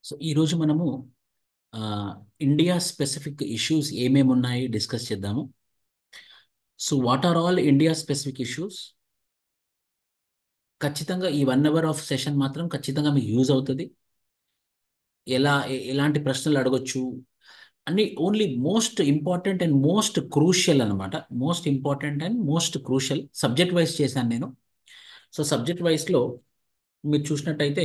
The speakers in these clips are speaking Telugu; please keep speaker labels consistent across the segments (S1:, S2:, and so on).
S1: సో ఈరోజు మనము ఇండియా స్పెసిఫిక్ ఇష్యూస్ ఏమేమి ఉన్నాయి డిస్కస్ చేద్దాము. So what are all India specific issues? ఖచ్చితంగా ఈ 1 అవర్ ఆఫ్ సెషన్ మాత్రం ఖచ్చితంగా మీకు యూజ్ అవుతుంది. ఎలాంటి ప్రశ్నలు అడగొచ్చు అన్ని only most important and most crucial అనమాట. Most important and most crucial subject wise చేశాను నేను. సో సబ్జెక్ట్ వైజ్లో మీరు చూసినట్టయితే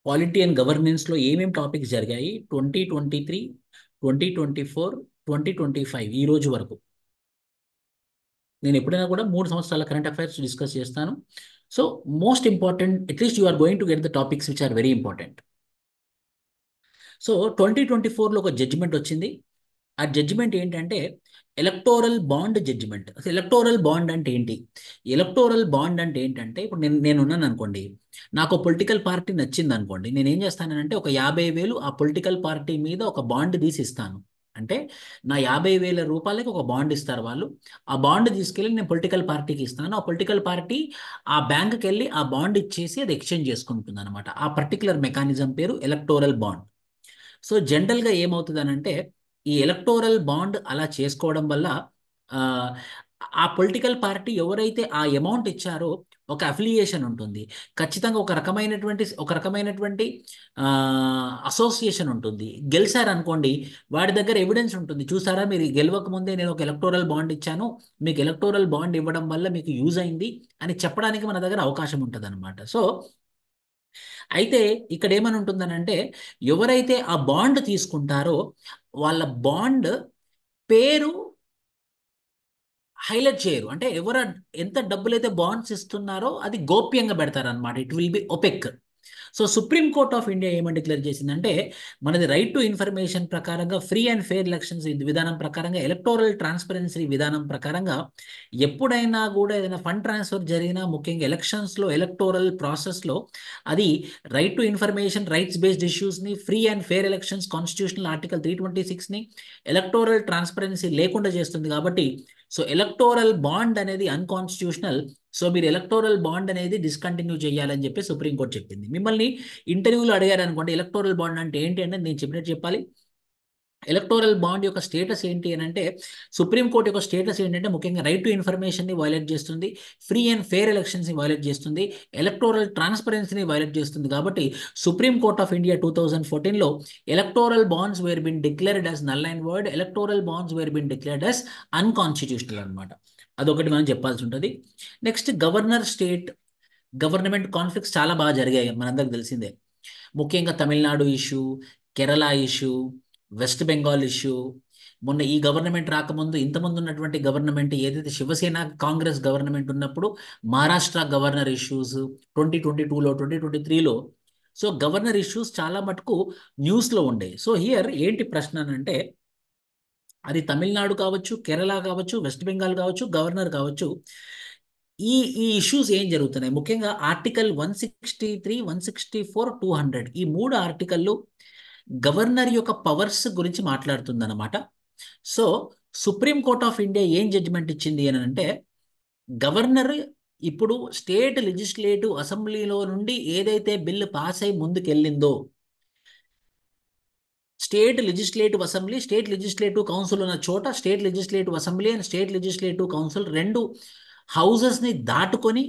S1: పాలిటీ అండ్ గవర్నెన్స్లో ఏమేమి టాపిక్స్ జరిగాయి 2023, 2024, 2025 ఈ రోజు వరకు. నేను ఎప్పుడైనా కూడా 3 సంవత్సరాల కరెంట్ అఫైర్స్ డిస్కస్ చేస్తాను. So most important, at least you are going to get the topics which are very important. So 2024లో ఒక జడ్జిమెంట్ వచ్చింది. ఆ జడ్జిమెంట్ ఏంటంటే ఎలక్టోరల్ బాండ్ జడ్జిమెంట్. అసలు ఎలక్టోరల్ బాండ్ అంటే ఏంటి? ఎలక్టోరల్ బాండ్ అంటే ఏంటంటే ఇప్పుడు నేనున్నాను అనుకోండి, నాకు పొలిటికల్ పార్టీ నచ్చింది అనుకోండి, నేను ఏం చేస్తానంటే ఒక 50,000 ఆ పొలిటికల్ పార్టీ మీద ఒక బాండ్ తీసి ఇస్తాను. అంటే నా 50,000 రూపాయలకి ఒక బాండ్ ఇస్తారు వాళ్ళు. ఆ బాండ్ తీసుకెళ్ళి నేను పొలిటికల్ పార్టీకి ఇస్తాను. ఆ పొలిటికల్ పార్టీ ఆ బ్యాంక్కి వెళ్ళి ఆ బాండ్ ఇచ్చేసి అది ఎక్స్చేంజ్ చేసుకుంటుంది అనమాట. ఆ పర్టికులర్ మెకానిజం పేరు ఎలక్టోరల్ బాండ్. సో జనరల్గా ఏమవుతుంది అంటే ఈ ఎలక్టోరల్ బాండ్ అలా చేసుకోవడం వల్ల ఆ, ఆ పొలిటికల్ పార్టీ ఎవరైతే ఆ అమౌంట్ ఇచ్చారో ఒక అఫిలియేషన్ ఉంటుంది. ఖచ్చితంగా ఒక రకమైనటువంటి అసోసియేషన్ ఉంటుంది. గెలిచారు అనుకోండి, వాడి దగ్గర ఎవిడెన్స్ ఉంటుంది. చూసారా, మీరు గెలవక ముందే నేను ఒక ఎలక్టోరల్ బాండ్ ఇచ్చాను, మీకు ఎలక్టోరల్ బాండ్ ఇవ్వడం వల్ల మీకు యూజ్ అయింది అని చెప్పడానికి మన దగ్గర అవకాశం ఉంటుంది అనమాట. సో అయితే ఇక్కడ ఏమని ఉంటుందనంటే ఎవరైతే ఆ బాండ్ తీసుకుంటారో వాళ్ళ బాండ్ పేరు హైలైట్ చేయరు. అంటే ఎంత డబ్బులైతే బాండ్స్ ఇస్తున్నారో అది గోప్యంగా పెడతారనమాట. It will be OPEC. So supreme court of India ఏమని డిక్లేర్ చేసిందంటే మనది రైట్ టు ఇన్ఫర్మేషన్ ప్రకారంగా ఫ్రీ అండ్ ఫెయిర్ ఎలక్షన్స్ విధానం ప్రకారంగా ఎలక్టోరల్ ట్రాన్స్పరెన్సీ విధానం ప్రకారంగా ఎప్పుడైనా కూడా ఏదైనా ఫండ్ ట్రాన్స్ఫర్ జరిగినా, ముఖ్యంగా ఎలక్షన్స్లో ఎలక్టోరల్ ప్రాసెస్లో అది right to information, rights based ఇష్యూస్ని, free and fair elections constitutional article 326ని, ఎలక్టోరల్ ట్రాన్స్పరెన్సీ లేకుండా చేస్తుంది. కాబట్టి సో ఎలక్టోరల్ బాండ్ అనేది అన్కాన్స్టిట్యూషనల్. సో మీరు ఎలక్టోరల్ బాండ్ అనేది డిస్కంటిన్యూ చేయాలని చెప్పి సుప్రీంకోర్టు చెప్పింది. మిమ్మల్ని ఇంటర్వ్యూలో అడిగారు అనుకోండి ఎలక్టోరల్ బాండ్ అంటే ఏంటి అంటే నేను చెప్పినట్టు చెప్పాలి. ఎలక్టోరల్ బాండ్ యొక్క స్టేటస్ ఏంటి అని అంటే సుప్రీంకోర్టు యొక్క స్టేటస్ ఏంటంటే ముఖ్యంగా రైట్ టు ఇన్ఫర్మేషన్ని వైలేట్ చేస్తుంది, ఫ్రీ అండ్ ఫెయిర్ ఎలక్షన్స్ని వైలేట్ చేస్తుంది, ఎలక్టోరల్ ట్రాన్స్పరెన్సీని వైలేట్ చేస్తుంది. కాబట్టి సుప్రీంకోర్ట్ ఆఫ్ ఇండియా 2014లో electoral bonds were been declared as null and void, electoral bonds were been declared as unconstitutional అనమాట. అదొకటి మనం చెప్పాల్సి ఉంటుంది. Next governor state government conflicts చాలా బాగా జరిగాయి, మనందరికి తెలిసిందే. ముఖ్యంగా Tamil Nadu issue, Kerala issue, West Bengal issue. మొన్న ఈ గవర్నమెంట్ రాకముందు ఇంతకుముందు ఉన్నటువంటి గవర్నమెంట్ ఏదైతే శివసేన కాంగ్రెస్ గవర్నమెంట్ ఉన్నప్పుడు మహారాష్ట్ర గవర్నర్ ఇష్యూస్ 2022లో 2023లో. సో గవర్నర్ ఇష్యూస్ చాలా మటుకు న్యూస్లో ఉండే. సో హియర్ ఏంటి ప్రశ్న అంటే అది తమిళనాడు కావచ్చు, కేరళ కావచ్చు, వెస్ట్ బెంగాల్ కావచ్చు, గవర్నర్ కావచ్చు, ఈ ఈ ఇష్యూస్ ఏం జరుగుతున్నాయి? ముఖ్యంగా ఆర్టికల్ 163, 164, 200 ఈ 3 ఆర్టికల్లు గవర్నర్ యొక్క పవర్స్ గురించి మాట్లాడుతుందన్నమాట. So supreme court of India ఏం జడ్జిమెంట్ ఇచ్చింది అని అంటే గవర్నర్ ఇప్పుడు స్టేట్ లెజిస్లేటివ్ అసెంబ్లీలో నుండి ఏదైతే బిల్లు పాస్ అయి ముందుకెళ్ళిందో, state legislative assembly, state legislative council ఉన్న చోట state legislative assembly and state legislative council రెండు హౌజెస్ని దాటుకొని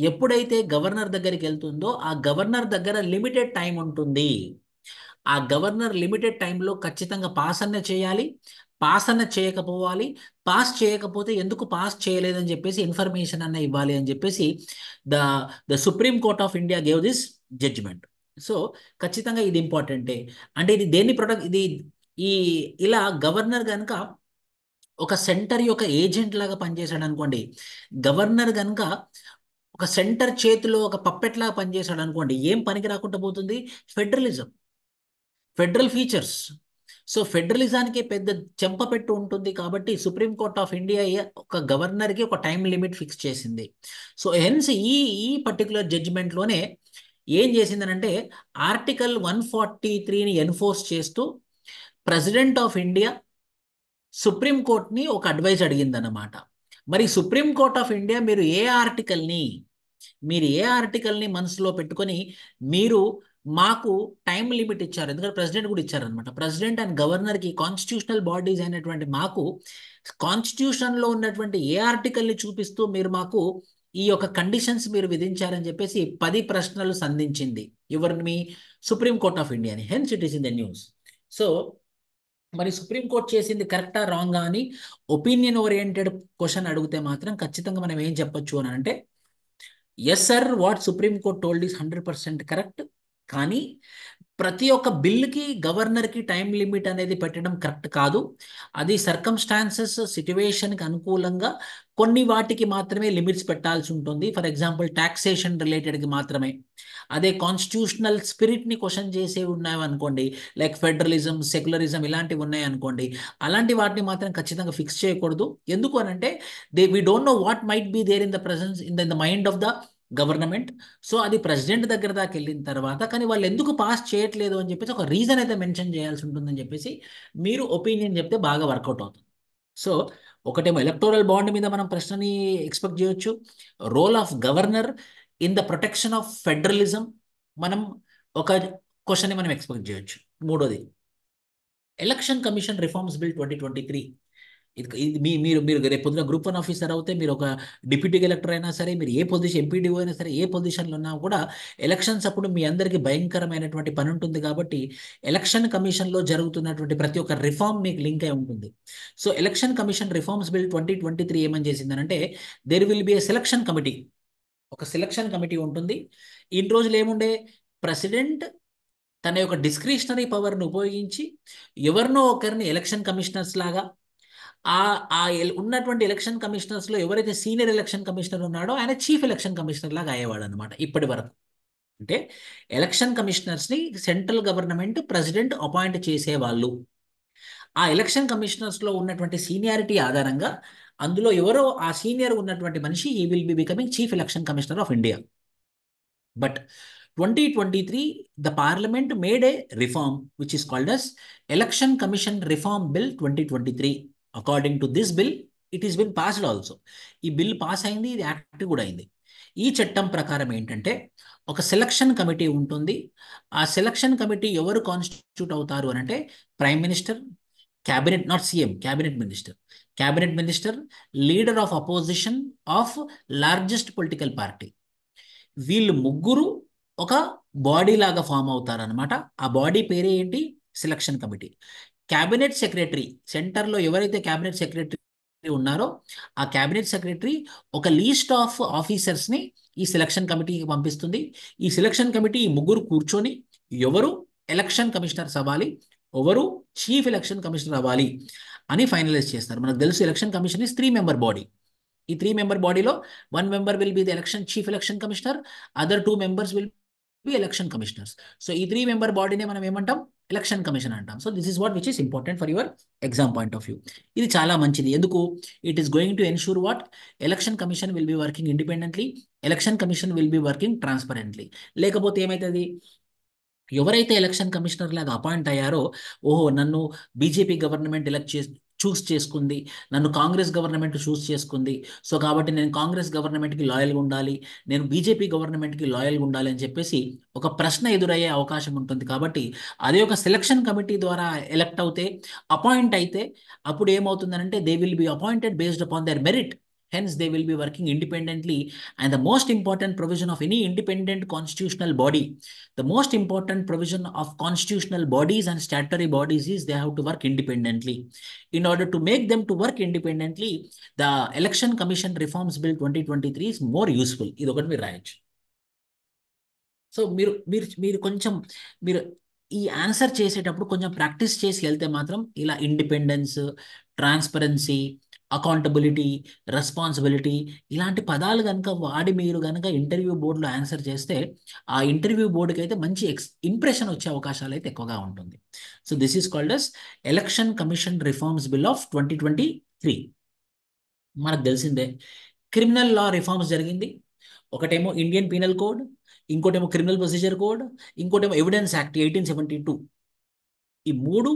S1: ఎప్పుడైతే గవర్నర్ దగ్గరికి వెళ్తుందో ఆ గవర్నర్ దగ్గర లిమిటెడ్ టైం ఉంటుంది. ఆ గవర్నర్ లిమిటెడ్ టైంలో ఖచ్చితంగా పాస్ అన్న చేయాలి, పాస్ అన్న చేయకపోవాలి, పాస్ చేయకపోతే ఎందుకు పాస్ చేయలేదని చెప్పేసి ఇన్ఫర్మేషన్ అన్న ఇవ్వాలి అని చెప్పేసి the the supreme court of India gave this judgement. సో ఖచ్చితంగా ఇది ఇంపార్టెంటే. అంటే ఇది దేన్ని ప్రొటెక్ట్, ఈ ఇలా గవర్నర్ కనుక ఒక సెంటర్ యొక్క ఏజెంట్ లాగా పనిచేశాడు అనుకోండి, గవర్నర్ కనుక ఒక సెంటర్ చేతిలో ఒక పప్పెట్ లాగా పనిచేశాడు అనుకోండి, ఏం పనికి రాకుండా పోతుంది? Federalism, federal features. సో ఫెడరలిజానికి పెద్ద చెంపపెట్టు ఉంటుంది. కాబట్టి సుప్రీం కోర్ట్ ఆఫ్ ఇండియా ఒక గవర్నర్కి ఒక టైం లిమిట్ ఫిక్స్ చేసింది. సో హెన్స్ ఈ ఈ పర్టికులర్ జడ్జిమెంట్లోనే ఏం చేసిందనంటే ఆర్టికల్ 143ని ఎన్ఫోర్స్ చేస్తూ ప్రెసిడెంట్ ఆఫ్ ఇండియా సుప్రీం కోర్ట్ని ఒక అడ్వైజ్ అడిగిందన్నమాట. మరి సుప్రీం కోర్ట్ ఆఫ్ ఇండియా మీరు ఏ ఆర్టికల్ని మీరు ఏ ఆర్టికల్ని మనసులో పెట్టుకొని మీరు మాకు టైం లిమిట్ ఇచ్చారు, ఎందుకంటే ప్రెసిడెంట్ కూడా ఇచ్చారనమాట. ప్రెసిడెంట్ అండ్ గవర్నర్కి, కాన్స్టిట్యూషనల్ బాడీస్ అయినటువంటి మాకు కాన్స్టిట్యూషన్లో ఉన్నటువంటి ఏ ఆర్టికల్ని చూపిస్తూ మీరు మాకు ఈ యొక్క కండిషన్స్ మీరు విధించారని చెప్పేసి 10 ప్రశ్నలు సంధించింది. ఎవరిని? సుప్రీం కోర్ట్ ఆఫ్ ఇండియాని. Hence it is in the news. So మరి సుప్రీంకోర్టు చేసింది కరెక్టా రాంగా అని ఒపీనియన్ ఓరియంటెడ్ క్వశ్చన్ అడిగితే మాత్రం ఖచ్చితంగా మనం ఏం చెప్పొచ్చు అని అంటే, yes sir, what Supreme Court told is 100% correct. కానీ ప్రతి ఒక్క బిల్లుకి గవర్నర్కి టైం లిమిట్ అనేది పెట్టడం కరెక్ట్ కాదు. అది సర్కమ్స్టాన్సెస్ సిట్యువేషన్కి అనుకూలంగా కొన్ని వాటికి మాత్రమే లిమిట్స్ పెట్టాల్సి ఉంటుంది. ఫర్ ఎగ్జాంపుల్ టాక్సేషన్ రిలేటెడ్కి మాత్రమే. అదే కాన్స్టిట్యూషనల్ స్పిరిట్ని క్వశ్చన్ చేసేవి ఉన్నాయనుకోండి, లైక్ ఫెడరలిజం, సెక్యులరిజం ఇలాంటివి ఉన్నాయనుకోండి, అలాంటి వాటిని మాత్రం ఖచ్చితంగా ఫిక్స్ చేయకూడదు. ఎందుకు అని అంటే we don't know what might be there in the presence in the mind of the government. సో అది ప్రెసిడెంట్ దగ్గర దాకా వెళ్ళిన తర్వాత కానీ వాళ్ళు ఎందుకు పాస్ చేయట్లేదు అని చెప్పేసి ఒక రీజన్ అయితే మెన్షన్ చేయాల్సి ఉంటుందని చెప్పేసి మీరు ఒపీనియన్ చెప్తే బాగా వర్కౌట్ అవుతుంది. సో ఒకటేమో ఎలక్టోరల్ బాండ్ మీద మనం ప్రశ్నని ఎక్స్పెక్ట్ చేయొచ్చు. Role of governor in the protection of federalism మనం ఒక క్వశ్చన్ని మనం ఎక్స్పెక్ట్ చేయొచ్చు. మూడోది, ఎలక్షన్ కమిషన్ రిఫార్మ్స్ బిల్ 2023. ఇది ఇది మీరు మీరు రేపు పొద్దున గ్రూప్ 1 ఆఫీసర్ అవుతే, మీరు ఒక డిప్యూటీ కలెక్టర్ అయినా సరే, మీరు ఏ పొజిషన్, ఎంపీడీఓ అయినా సరే, ఏ పొజిషన్లో ఉన్నా కూడా ఎలక్షన్స్ అప్పుడు మీ అందరికీ భయంకరమైనటువంటి పని ఉంటుంది. కాబట్టి ఎలక్షన్ కమిషన్లో జరుగుతున్నటువంటి ప్రతి ఒక్క రిఫార్మ్ మీకు లింక్ అయి ఉంటుంది. So election commission reforms bill 2023 ఏమని చేసిందనంటే, there will be a selection committee. ఒక సెలక్షన్ కమిటీ ఉంటుంది. ఇన్ని రోజులు ఏముండే, ప్రెసిడెంట్ తన యొక్క డిస్క్రిషనరీ పవర్ను ఉపయోగించి ఎవరినో ఒకరిని ఎలక్షన్ కమిషనర్స్ లాగా, ఆ ఉన్నటువంటి ఎలక్షన్ కమిషనర్స్ లో ఎవరైతే సీనియర్ ఎలక్షన్ కమిషనర్ ఉన్నాడో ఆయన చీఫ్ ఎలక్షన్ కమిషనర్ లాగా అయ్యేవాడు అనమాట ఇప్పటి వరకు. అంటే ఎలక్షన్ కమిషనర్స్ ని సెంట్రల్ గవర్నమెంట్ ప్రెసిడెంట్ అపాయింట్ చేసేవాళ్ళు. ఆ ఎలక్షన్ కమిషనర్స్ లో ఉన్నటువంటి సీనియారిటీ ఆధారంగా అందులో ఎవరో ఆ సీనియర్ ఉన్నటువంటి మనిషి ఈ will be becoming chief election commissioner of India. But 2023, the Parliament made a reform which is called as Election Commission Reform Bill 2023. According to this bill, it has been passed also. ఈ బిల్ పాస్ అయింది, ఇది యాక్ట్ కూడా అయింది. ఈ చట్టం ప్రకారం ఏంటంటే ఒక సెలక్షన్ కమిటీ ఉంటుంది. ఆ సెలక్షన్ కమిటీ ఎవరు కాన్స్టిట్యూట్ అవుతారు అని అంటే, prime minister, cabinet, not CM, cabinet minister, leader of opposition of largest political party. వీళ్ళు ముగ్గురు ఒక బాడీ లాగా ఫామ్ అవుతారనమాట. ఆ బాడీ పేరే ఏంటి? Selection committee. క్యాబినెట్ సెక్రటరీ, సెంటర్లో ఎవరైతే క్యాబినెట్ సెక్రటరీ ఉన్నారో ఆ క్యాబినెట్ సెక్రటరీ ఒక లీస్ట్ ఆఫ్ ఆఫీసర్స్ని ఈ సెలక్షన్ కమిటీకి పంపిస్తుంది. ఈ సెలక్షన్ కమిటీ ఈ ముగ్గురు కూర్చొని ఎవరు ఎలక్షన్ కమిషనర్స్ అవ్వాలి, ఎవరు చీఫ్ ఎలక్షన్ కమిషనర్ అవ్వాలి అని ఫైనలైజ్ చేస్తారు. మనకు తెలుసు election commission is 3-member body. ఈ 3-member బాడీలో 1 member will be the chief election commissioner, other 2 members will be election commissioners. So ఈ 3-member బాడీనే మనం ఏమంటాం? ఎలక్షన్ కమిషన్ అంటాం. So this is what which is important for your exam point of view. ఇది చాలా మంచిది. ఎందుకు? It is going to ensure what? Election commission will be working independently, election commission will be working transparently. లేకపోతే ఏమవుతుంది? ఎవరైతే ఎలక్షన్ కమిషనర్ లాగా అపాయింట్ అయ్యారో, ఓహో నన్ను బీజేపీ గవర్నమెంట్ చూస్ చేసుకుంది, నన్ను కాంగ్రెస్ గవర్నమెంట్ చూస్ చేసుకుంది, సో కాబట్టి నేను కాంగ్రెస్ గవర్నమెంట్కి లాయల్గా ఉండాలి, నేను బీజేపీ గవర్నమెంట్కి లాయల్గా ఉండాలి అని చెప్పేసి ఒక ప్రశ్న ఎదురయ్యే అవకాశం ఉంటుంది. కాబట్టి అదే ఒక సెలక్షన్ కమిటీ ద్వారా ఎలక్ట్ అవుతే, అపాయింట్ అయితే, అప్పుడు ఏమవుతుందంటే they will be appointed based upon there merit. Hence, they will be working independently. And the most important provision of any independent constitutional body, the most important provision of constitutional bodies and statutory bodies is they have to work independently. In order to make them to work independently, the Election Commission Reforms Bill 2023 is more useful. ఇది ఒకటి మీరు రాయొచ్చు. సో మీరు మీరు మీరు కొంచెం మీరు ఈ ఆన్సర్ చేసేటప్పుడు కొంచెం ప్రాక్టీస్ చేసి వెళ్తే మాత్రం ఇలా ఇండిపెండెన్స్, ట్రాన్స్పరెన్సీ, అకౌంటబిలిటీ, రెస్పాన్సిబిలిటీ ఇలాంటి పదాలు కనుక వాడి మీరు కనుక ఇంటర్వ్యూ బోర్డులో ఆన్సర్ చేస్తే ఆ ఇంటర్వ్యూ బోర్డుకి అయితే మంచి ఇంప్రెషన్ వచ్చే అవకాశాలు అయితే ఎక్కువగా ఉంటుంది. So this is called as election commission reforms bill of 2023. మనకు తెలిసిందే క్రిమినల్ లా రిఫార్మ్స్ జరిగింది. ఒకటేమో ఇండియన్ పీనల్ కోడ్, ఇంకోటేమో క్రిమినల్ ప్రొసీజర్ కోడ్, ఇంకోటేమో ఎవిడెన్స్ యాక్ట్ 1872. ఈ మూడు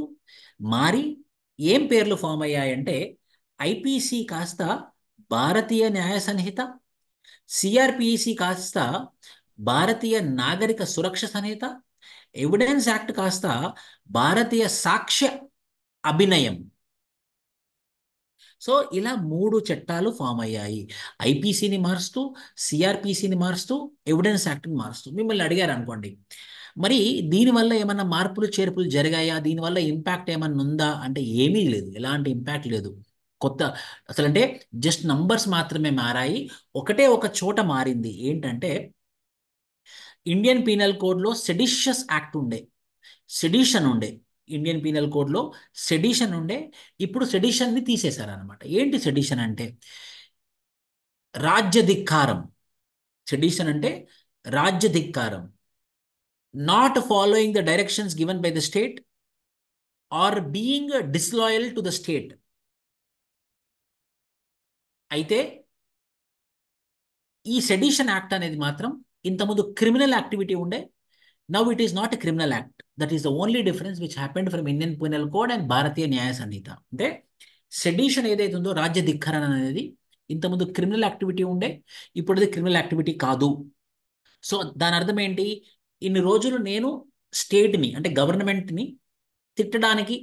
S1: మారి ఏం పేర్లు ఫామ్ అయ్యాయంటే ఐపీసీ కాస్త భారతీయ న్యాయ సంహిత, సిఆర్పిసి కాస్త భారతీయ నాగరిక సురక్ష సంహిత, ఎవిడెన్స్ యాక్ట్ కాస్త భారతీయ సాక్ష్య అభినయం. సో ఇలా మూడు చట్టాలు ఫామ్ అయ్యాయి. ఐపీసీని మారుస్తూ, సిఆర్పిసిని మారుస్తూ, ఎవిడెన్స్ యాక్ట్ని మారుస్తూ. మిమ్మల్ని అడిగారు అనుకోండి, మరి దీనివల్ల ఏమన్నా మార్పులు చేర్పులు జరిగాయా, దీనివల్ల ఇంపాక్ట్ ఏమన్నా ఉందా అంటే ఏమీ లేదు, ఎలాంటి ఇంపాక్ట్ లేదు. కొత్త అసలంటే జస్ట్ నంబర్స్ మాత్రమే మారాయి. ఒకటే ఒక చోట మారింది ఏంటంటే, ఇండియన్ పీనల్ కోడ్లో సెడిషియస్ యాక్ట్ ఉండే, సెడిషన్ ఉండే. ఇండియన్ పీనల్ కోడ్లో సెడిషన్ ఉండే, ఇప్పుడు సెడిషన్ని తీసేశారనమాట. ఏంటి సెడిషన్ అంటే? రాజ్యధిక్కారం. సెడిషన్ అంటే రాజ్యధిక్కారం. Not following the directions given by the state or being disloyal to the state. అయితే ఈ సెడిషన్ యాక్ట్ అనేది మాత్రం ఇంతకుముందు క్రిమినల్ యాక్టివిటీ ఉండే. Now it is not a criminal act. That is the only difference which happened from Indian penal code and Bharatiya Nyaya Sanhita. అంటే సెడిషన్ ఏదైతే ఉందో, రాజ్య ధిక్కరణ అనేది ఇంతకుముందు క్రిమినల్ యాక్టివిటీ ఉండే, ఇప్పుడు అది క్రిమినల్ యాక్టివిటీ కాదు. సో దాని అర్థం ఏంటి? ఇన్ని రోజులు నేను స్టేట్ని అంటే గవర్నమెంట్ని తిట్టడానికి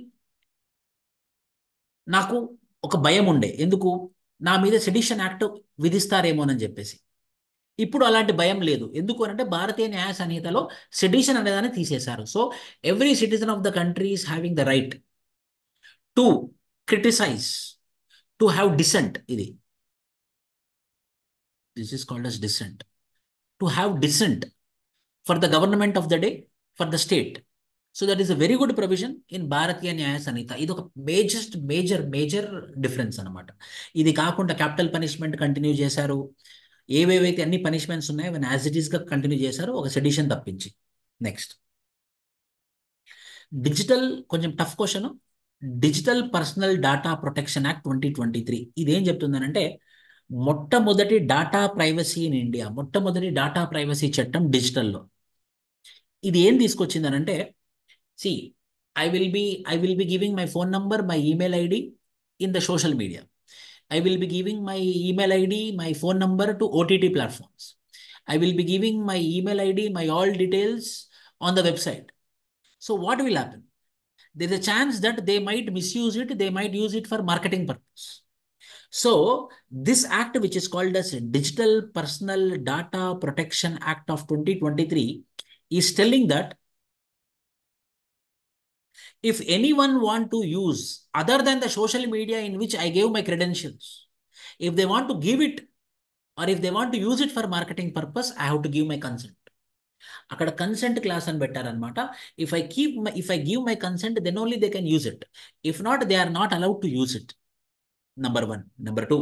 S1: నాకు ఒక భయం ఉండే. ఎందుకు? నా మీద సెడిషన్ యాక్ట్ విధిస్తారేమోనని చెప్పేసి. ఇప్పుడు అలాంటి భయం లేదు. ఎందుకు అంటే భారతీయ న్యాయ సంహితలో సెడిషన్ అనేదాన్ని తీసేశారు. So every citizen of the country is having the right to criticise, to have dissent. This is called as dissent. To have dissent for the government of the day, for the state. So that is a very good provision in Bharatiya Nyaya Sanhita. ఇది ఒక మేజర్ డిఫరెన్స్ అనమాట. ఇది కాకుండా క్యాపిటల్ పనిష్మెంట్ కంటిన్యూ చేశారు. ఏవేవైతే అన్ని పనిష్మెంట్స్ ఉన్నాయో అవన్నీ యాజ్ ఇట్ ఈస్గా కంటిన్యూ చేశారు, ఒక సెడిషన్ తప్పించి. నెక్స్ట్ డిజిటల్, కొంచెం tough question. Digital personal data protection act 2023 ఇదేం చెప్తుందనంటే, మొట్టమొదటి డాటా ప్రైవసీ ఇన్ ఇండియా, మొట్టమొదటి డాటా ప్రైవసీ చట్టం డిజిటల్లో. ఇది ఏం తీసుకొచ్చిందనంటే, C I will be giving my phone number, my email ID in the social media. I will be giving my email ID, my phone number to OTT platforms. I will be giving my email ID, my all details on the website. So what will happen? There is a chance that they might misuse it, they might use it for marketing purpose. So this act, which is called as Digital Personal Data Protection Act of 2023, is telling that if anyone want to use other than the social media in which I gave my credentials, if they want to give it or if they want to use it for marketing purpose, I have to give my consent. అక్కడ కన్సెంట్ క్లాస్ అని పెట్టారనమాట. If I give my consent, then only they can use it. If not, they are not allowed to use it. Number 1. Number 2,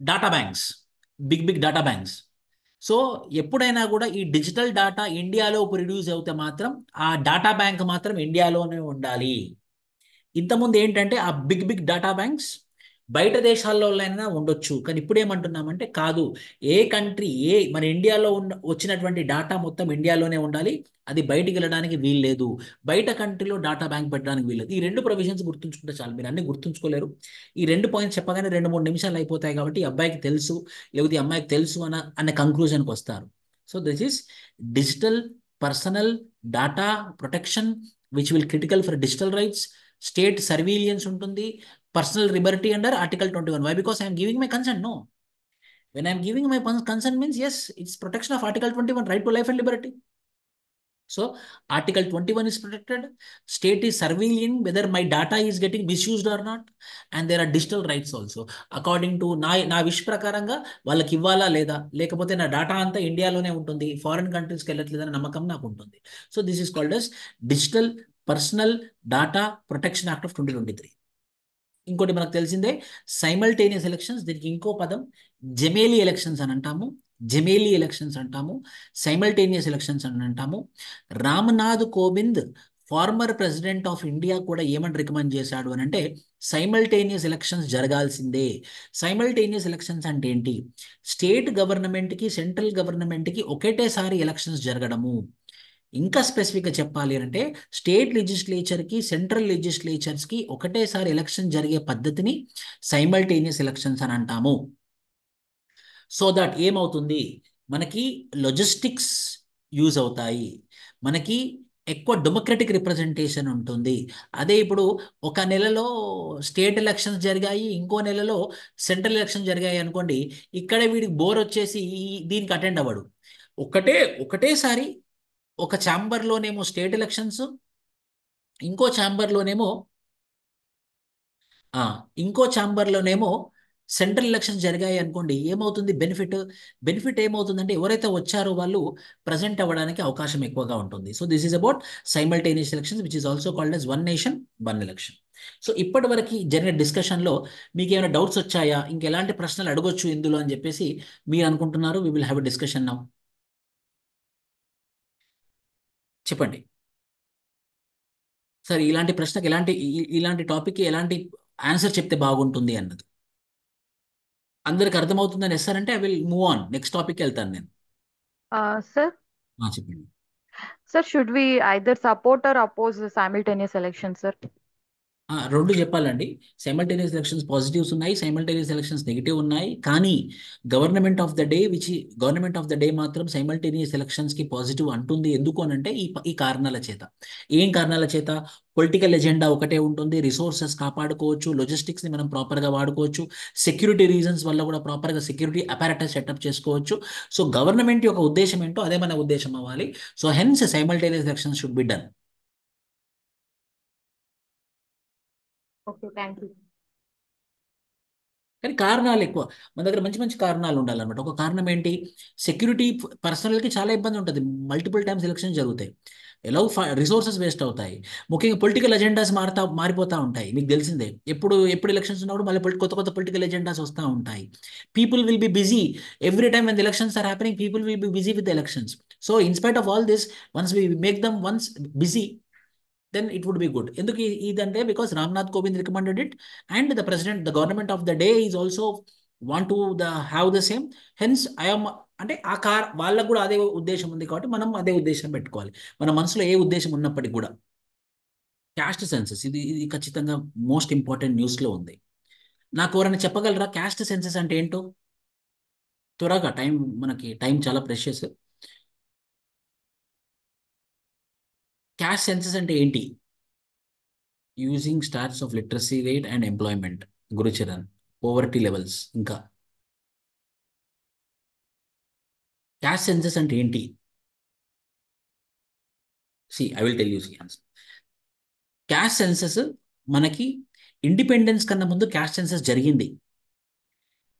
S1: data banks, big data banks. So ఎప్పుడైనా కూడా ఈ డిజిటల్ డాటా ఇండియాలో ప్రొడ్యూస్ అవుతే మాత్రం ఆ డాటా బ్యాంక్ మాత్రం ఇండియాలోనే ఉండాలి. ఇంతకుముందు ఏంటంటే ఆ బిగ్ డాటా బ్యాంక్స్ బయట దేశాల్లోనైనా ఉండొచ్చు, కానీ ఇప్పుడు ఏమంటున్నామంటే కాదు, ఏ కంట్రీ, మన ఇండియాలో వచ్చినటువంటి డాటా మొత్తం ఇండియాలోనే ఉండాలి, అది బయటికి వెళ్ళడానికి వీలు లేదు, బయట కంట్రీలో డాటా బ్యాంక్ పెట్టడానికి వీల్లేదు. ఈ రెండు ప్రొవిజన్స్ గుర్తుంచుకుంటే చాలు. మీరు అన్ని గుర్తుంచుకోలేరు. ఈ 2 పాయింట్స్ చెప్పగానే 2-3 నిమిషాలు అయిపోతాయి. కాబట్టి ఈ అబ్బాయికి తెలుసు, లేకపోతే ఈ అమ్మాయికి తెలుసు అనే కంక్లూజన్కి వస్తారు. So this is digital personal data protection which will critical for digital rights. State surveillance ఉంటుంది, personal liberty under Article 21. Why? Because I am giving my consent. No. When I am giving my consent means, yes, it's protection of Article 21, right to life and liberty. So Article 21 is protected. State is surveilling whether my data is getting misused or not. And there are digital rights also. According to నా విష్ ప్రకారంగా వాళ్ళకి ఇవ్వాలా లేదా, లేకపోతే నా డాటా అంతా ఇండియాలోనే ఉంటుంది, ఫారిన్ కంట్రీస్కి వెళ్ళట్లేదని నమ్మకం నాకు ఉంటుంది. So this is called as digital personal data protection act of 2023. ఇంకోటి మనకు తెలిసిందే, సైమల్టేనియస్ ఎలక్షన్స్. దీనికి ఇంకో పదం జమేలీ ఎలక్షన్స్ అని అంటాము, జమేలీ ఎలక్షన్స్ అంటాము, సైమల్టేనియస్ ఎలక్షన్స్ అని అంటాము. Ramnath Kovind, former president of India, కూడా ఏమని రికమెండ్ చేశాడు అని అంటే, సైమల్టేనియస్ ఎలక్షన్స్ జరగాల్సిందే. సైమల్టేనియస్ ఎలక్షన్స్ అంటే ఏంటి? స్టేట్ గవర్నమెంట్కి, సెంట్రల్ గవర్నమెంట్కి ఒకటేసారి ఎలక్షన్స్ జరగడము. ఇంకా స్పెసిఫిక్గా చెప్పాలి అంటే, స్టేట్ లెజిస్లేచర్కి, సెంట్రల్ లెజిస్లేచర్స్కి ఒకటేసారి ఎలక్షన్ జరిగే పద్ధతిని సైమల్టేనియస్ ఎలక్షన్స్ అని అంటాము. సో దట్ ఏమవుతుంది, మనకి లాజిస్టిక్స్ యూజ్ అవుతాయి, మనకి ఎక్కువ డెమోక్రటిక్ రిప్రజెంటేషన్ ఉంటుంది. అదే ఇప్పుడు ఒక నెలలో స్టేట్ ఎలక్షన్స్ జరిగాయి, ఇంకో నెలలో సెంట్రల్ ఎలక్షన్ జరిగాయి అనుకోండి, ఇక్కడే వీడికి బోర్ వచ్చేసి దీనికి అటెండ్ అవ్వడు. ఒకటేసారి ఒక ఛాంబర్లోనేమో స్టేట్ ఎలక్షన్స్, ఇంకో ఛాంబర్లోనేమో ఆ, ఇంకో ఛాంబర్లోనేమో సెంట్రల్ ఎలక్షన్స్ జరిగాయి అనుకోండి, ఏమవుతుంది బెనిఫిట్ ఏమవుతుందంటే ఎవరైతే వచ్చారో వాళ్ళు ప్రజెంట్ అవ్వడానికి అవకాశం ఎక్కువగా ఉంటుంది. So this is about simultaneous elections which is also called as one nation one election. So ఇప్పటి వరకు జరిగిన డిస్కషన్లో మీకు ఏమైనా డౌట్స్ వచ్చాయా, ఇంకెలాంటి ప్రశ్నలు అడగొచ్చు ఇందులో అని చెప్పేసి మీరు అనుకుంటున్నారు? We will have a discussion now. చెప్పండి సార్, ఇలాంటి ప్రశ్నకి ఇలాంటి టాపిక్కి ఎలాంటి ఆన్సర్ చెప్తే బాగుంటుంది అన్నది అందరికి అర్థమవుతుందని ఎస్తారంటే I will move on, next టాపిక్కి వెళ్తాను నేను.
S2: Sir,
S1: చెప్పండి.
S2: sir, should we either support or oppose the simultaneous election, sir?
S1: రెండు చెప్పాలండి. సైమల్టేనియస్ ఎలక్షన్స్ పాజిటివ్స్ ఉన్నాయి, సైమల్టేనియస్ ఎలక్షన్స్ నెగిటివ్ ఉన్నాయి. కానీ గవర్నమెంట్ ఆఫ్ ద డే మాత్రం సైమల్టేనియస్ ఎలక్షన్స్ కి పాజిటివ్ అంటుంది. ఎందుకు అని అంటే ఈ కారణాల చేత. ఏం కారణాల చేత? పొలిటికల్ ఎజెండా ఒకటే ఉంటుంది, రిసోర్సెస్ కాపాడుకోవచ్చు, లాజిస్టిక్స్ ని మనం ప్రాపర్ గా వాడుకోవచ్చు, సెక్యూరిటీ రీజన్స్ వల్ల కూడా ప్రాపర్ గా సెక్యూరిటీ అపారటస్ సెటప్ చేసుకోవచ్చు. సో గవర్నమెంట్ యొక్క ఉద్దేశం ఏంటో అదే మన ఉద్దేశం అవ్వాలి. So hence simultaneous elections should be done.
S2: Okay, thank you.
S1: కానీ కారణాలు ఎక్కువ, మన దగ్గర మంచి మంచి కారణాలు ఉండాలన్నమాట. ఒక కారణం ఏంటి? సెక్యూరిటీ పర్సనల్కి చాలా ఇబ్బంది ఉంటుంది, మల్టిపుల్ టైమ్స్ ఎలక్షన్ జరుగుతాయి, ఎలా రిసోర్సెస్ వేస్ట్ అవుతాయి, ముఖ్యంగా పొలిటికల్ ఎజెండాస్ మారిపోతూ ఉంటాయి. మీకు తెలిసిందే, ఎప్పుడు ఎలక్షన్స్ ఉన్నప్పుడు మళ్ళీ కొత్త కొత్త పొలిటికల్ ఎజెండాస్ వస్తూ ఉంటాయి. People will be busy every time when the elections are happening, people will be busy with the elections. So in spite of all this, once we make them once busy, then it would be good. ఎందుకు ఇదంటే because Ramnath Kovind recommended it, and the government of the day is also want to have the same. Hence I'm అంటే వాళ్ళకు కూడా అదే ఉద్దేశం ఉంది కాబట్టి మనం అదే ఉద్దేశం పెట్టుకోవాలి, మన మనసులో ఏ ఉద్దేశం ఉన్నప్పటికీ కూడా. క్యాస్ట్ సెన్సెస్ ఇది ఖచ్చితంగా మోస్ట్ ఇంపార్టెంట్ న్యూస్లో ఉంది. నాకు ఎవరైనా చెప్పగలరా క్యాస్ట్ సెన్సెస్ అంటే ఏంటో? త్వరగా, మనకి టైం చాలా ప్రెషియస్. క్యాస్ట్ సెన్సెస్ అంటే ఏంటి? Using stats of literacy rate and employment, Gurucharan, poverty levels. ఇంకా క్యాస్ట్ సెన్సెస్ అంటే ఏంటి? I will tell you answer. Caste senses మనకి ఇండిపెండెన్స్ కన్నా ముందు క్యాస్ట్ సెన్సెస్ జరిగింది.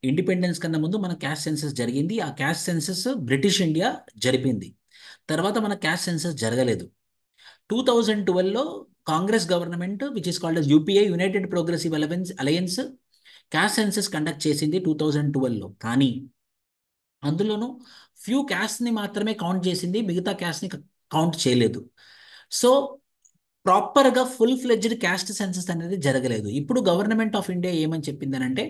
S1: ఇండిపెండెన్స్ కన్నా ముందు మన క్యాస్ట్ సెన్సెస్ జరిగింది. ఆ క్యాస్ట్ సెన్సెస్ బ్రిటిష్ ఇండియా జరిపింది. తర్వాత మన క్యాస్ట్ సెన్సెస్ జరగలేదు. 2012లో Congress government which is called UPA, United Progressive Alliance, caste census conduct చేసింది 2012లో. కానీ అందులోనూ ఫ్యూ క్యాస్ట్ని మాత్రమే కౌంట్ చేసింది, మిగతా క్యాస్ట్ని కౌంట్ చేయలేదు. సో ప్రాపర్గా ఫుల్ ఫ్లెడ్జ్డ్ క్యాస్ట్ సెన్సెస్ అనేది జరగలేదు. ఇప్పుడు గవర్నమెంట్ ఆఫ్ ఇండియా ఏమని చెప్పిందనంటే,